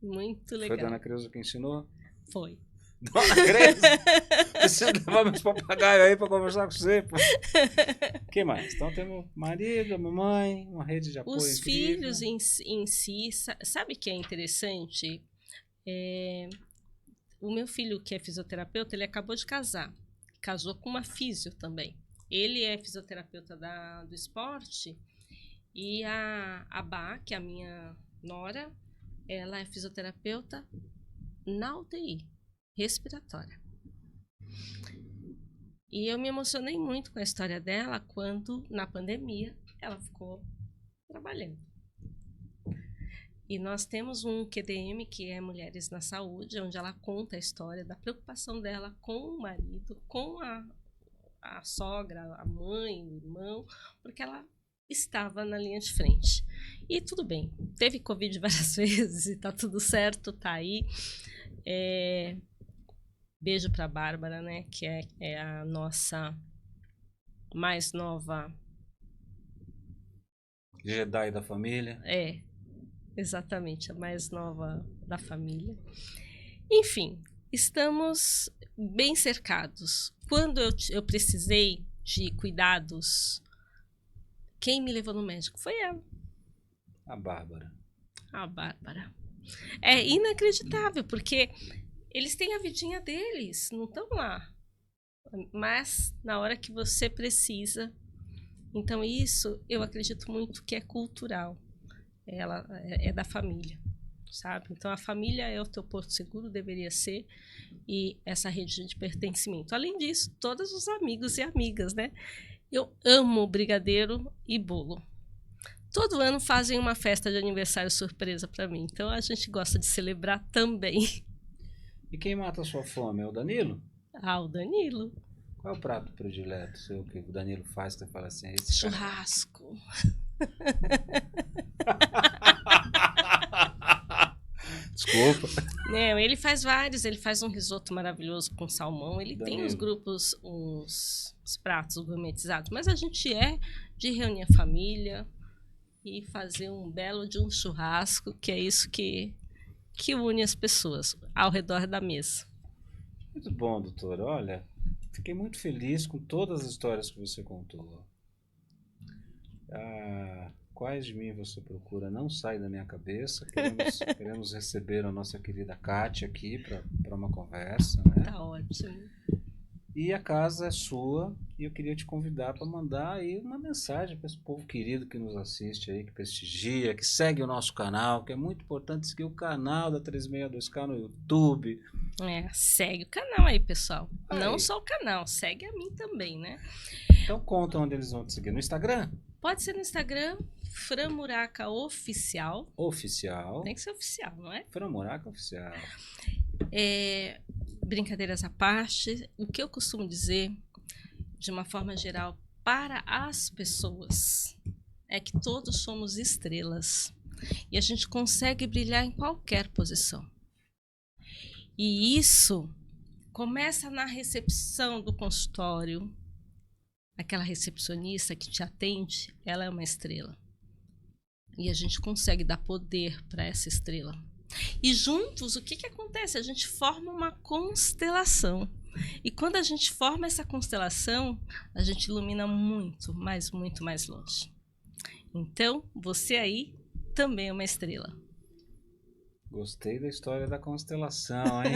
Muito Foi legal. Dona Creuza que ensinou? Foi. Dona Creuza, preciso levar meus papagaios aí para conversar com você. O que mais? Então temos marido, mamãe, uma rede de apoio Os incrível. filhos em si, sabe o que é interessante? O meu filho, que é fisioterapeuta, ele acabou de casar. Casou com uma físio também. Ele é fisioterapeuta do esporte e a Bá, que é a minha nora, ela é fisioterapeuta na UTI, respiratória. E eu me emocionei muito com a história dela quando, na pandemia, ela ficou trabalhando. E nós temos um QDM, que é Mulheres na Saúde, onde ela conta a história da preocupação dela com o marido, com a sogra, a mãe, o irmão, porque ela estava na linha de frente. E tudo bem, teve Covid várias vezes e tá tudo certo, tá aí. Beijo pra Bárbara, né, que é a nossa mais nova... Jedi da família. Exatamente, a mais nova da família. Enfim, estamos bem cercados. Quando eu precisei de cuidados, quem me levou no médico foi ela. A Bárbara. A Bárbara. É inacreditável, porque eles têm a vidinha deles, não estão lá. Mas na hora que você precisa. Então isso eu acredito muito que é cultural. Ela é da família, sabe? Então a família é o teu porto seguro, deveria ser, e essa rede de pertencimento. Além disso, todos os amigos e amigas, né? Eu amo brigadeiro e bolo. Todo ano fazem uma festa de aniversário surpresa para mim. Então a gente gosta de celebrar também. E quem mata a sua fome? É o Danilo? Ah, o Danilo. Qual é o prato predileto seu que o Danilo faz que você fala assim? Esse Churrasco. Desculpa. Não, ele faz vários. Ele faz um risoto maravilhoso com salmão. Ele tem Danilo. os grupos, os pratos gourmetizados. Mas a gente é de reunir a família e fazer um belo de um churrasco, que é isso que une as pessoas ao redor da mesa. Muito bom, doutora. Olha, fiquei muito feliz com todas as histórias que você contou. Quais de mim você procura não sai da minha cabeça. Queremos receber a nossa querida Kátia aqui para uma conversa, né? Tá ótimo. E a casa é sua e eu queria te convidar para mandar aí uma mensagem para esse povo querido que nos assiste aí, que prestigia, que segue o nosso canal, que é muito importante seguir o canal da 362K no YouTube. Segue o canal aí, pessoal. Aí. Não só o canal, segue a mim também, né? Então conta onde eles vão te seguir. No Instagram? Pode ser no Instagram, Framuraca Oficial. Oficial. Tem que ser oficial, não é? Framuraca Oficial. Brincadeiras à parte, o que eu costumo dizer, de uma forma geral, para as pessoas, é que todos somos estrelas e a gente consegue brilhar em qualquer posição. E isso começa na recepção do consultório. Aquela recepcionista que te atende, ela é uma estrela. E a gente consegue dar poder para essa estrela. E juntos, o que acontece? A gente forma uma constelação. E quando a gente forma essa constelação, a gente ilumina muito mais longe. Então, você aí também é uma estrela. Gostei da história da constelação, hein?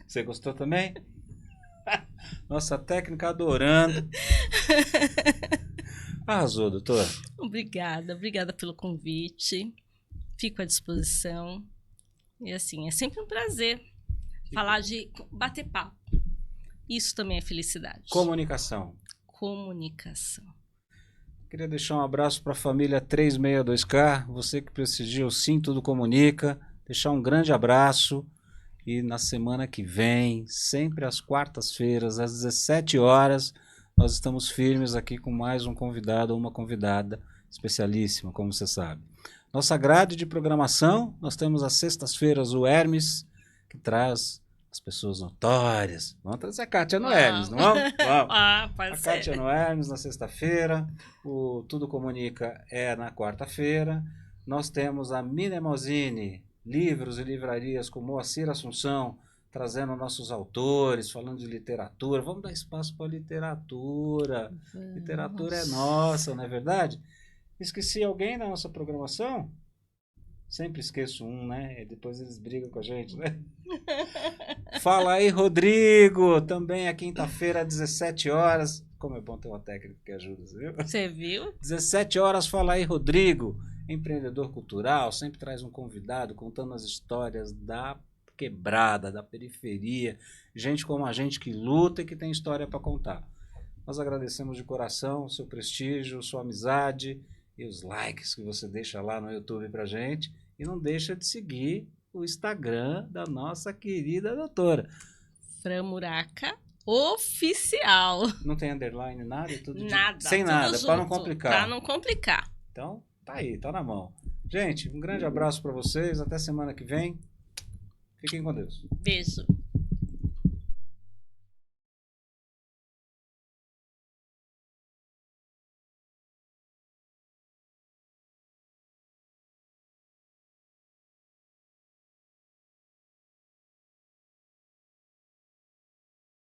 Você gostou também? Nossa técnica adorando. Arrasou, doutora. Obrigada pelo convite. Fico à disposição. E assim, é sempre um prazer falar de bater papo. Isso também é felicidade. Comunicação. Queria deixar um abraço para a família 362K, você que prestigia o Sim Tudo Comunica, deixar um grande abraço e na semana que vem, sempre às quartas-feiras, às 17 horas, nós estamos firmes aqui com mais um convidado ou uma convidada especialíssima, como você sabe. Nossa grade de programação, nós temos às sextas-feiras o Hermes, que traz as pessoas notórias. Vamos trazer a Kátia no Hermes, não vamos? Vamos. Pode ser. A Kátia no Hermes na sexta-feira, o Tudo Comunica é na quarta-feira. Nós temos a Minemosine, livros e livrarias com Moacir Assunção, trazendo nossos autores, falando de literatura. Vamos dar espaço para a literatura. Literatura é nossa, não é verdade? Esqueci alguém na nossa programação? Sempre esqueço um, né? E depois eles brigam com a gente, né? Fala aí, Rodrigo! Também é quinta-feira, às 17 horas. Como é bom ter uma técnica que ajuda, viu? Você viu? 17 horas, fala aí, Rodrigo. Empreendedor cultural, sempre traz um convidado contando as histórias da quebrada, da periferia. Gente como a gente que luta e que tem história para contar. Nós agradecemos de coração o seu prestígio, sua amizade e os likes que você deixa lá no YouTube pra gente. E não deixa de seguir o Instagram da nossa querida doutora. Framuraca Oficial. Não tem underline, nada? É tudo nada. Sem tudo nada, junto, para não complicar. Para não complicar. Então, tá aí, tá na mão. Gente, um grande abraço para vocês. Até semana que vem. Fiquem com Deus. Beijo.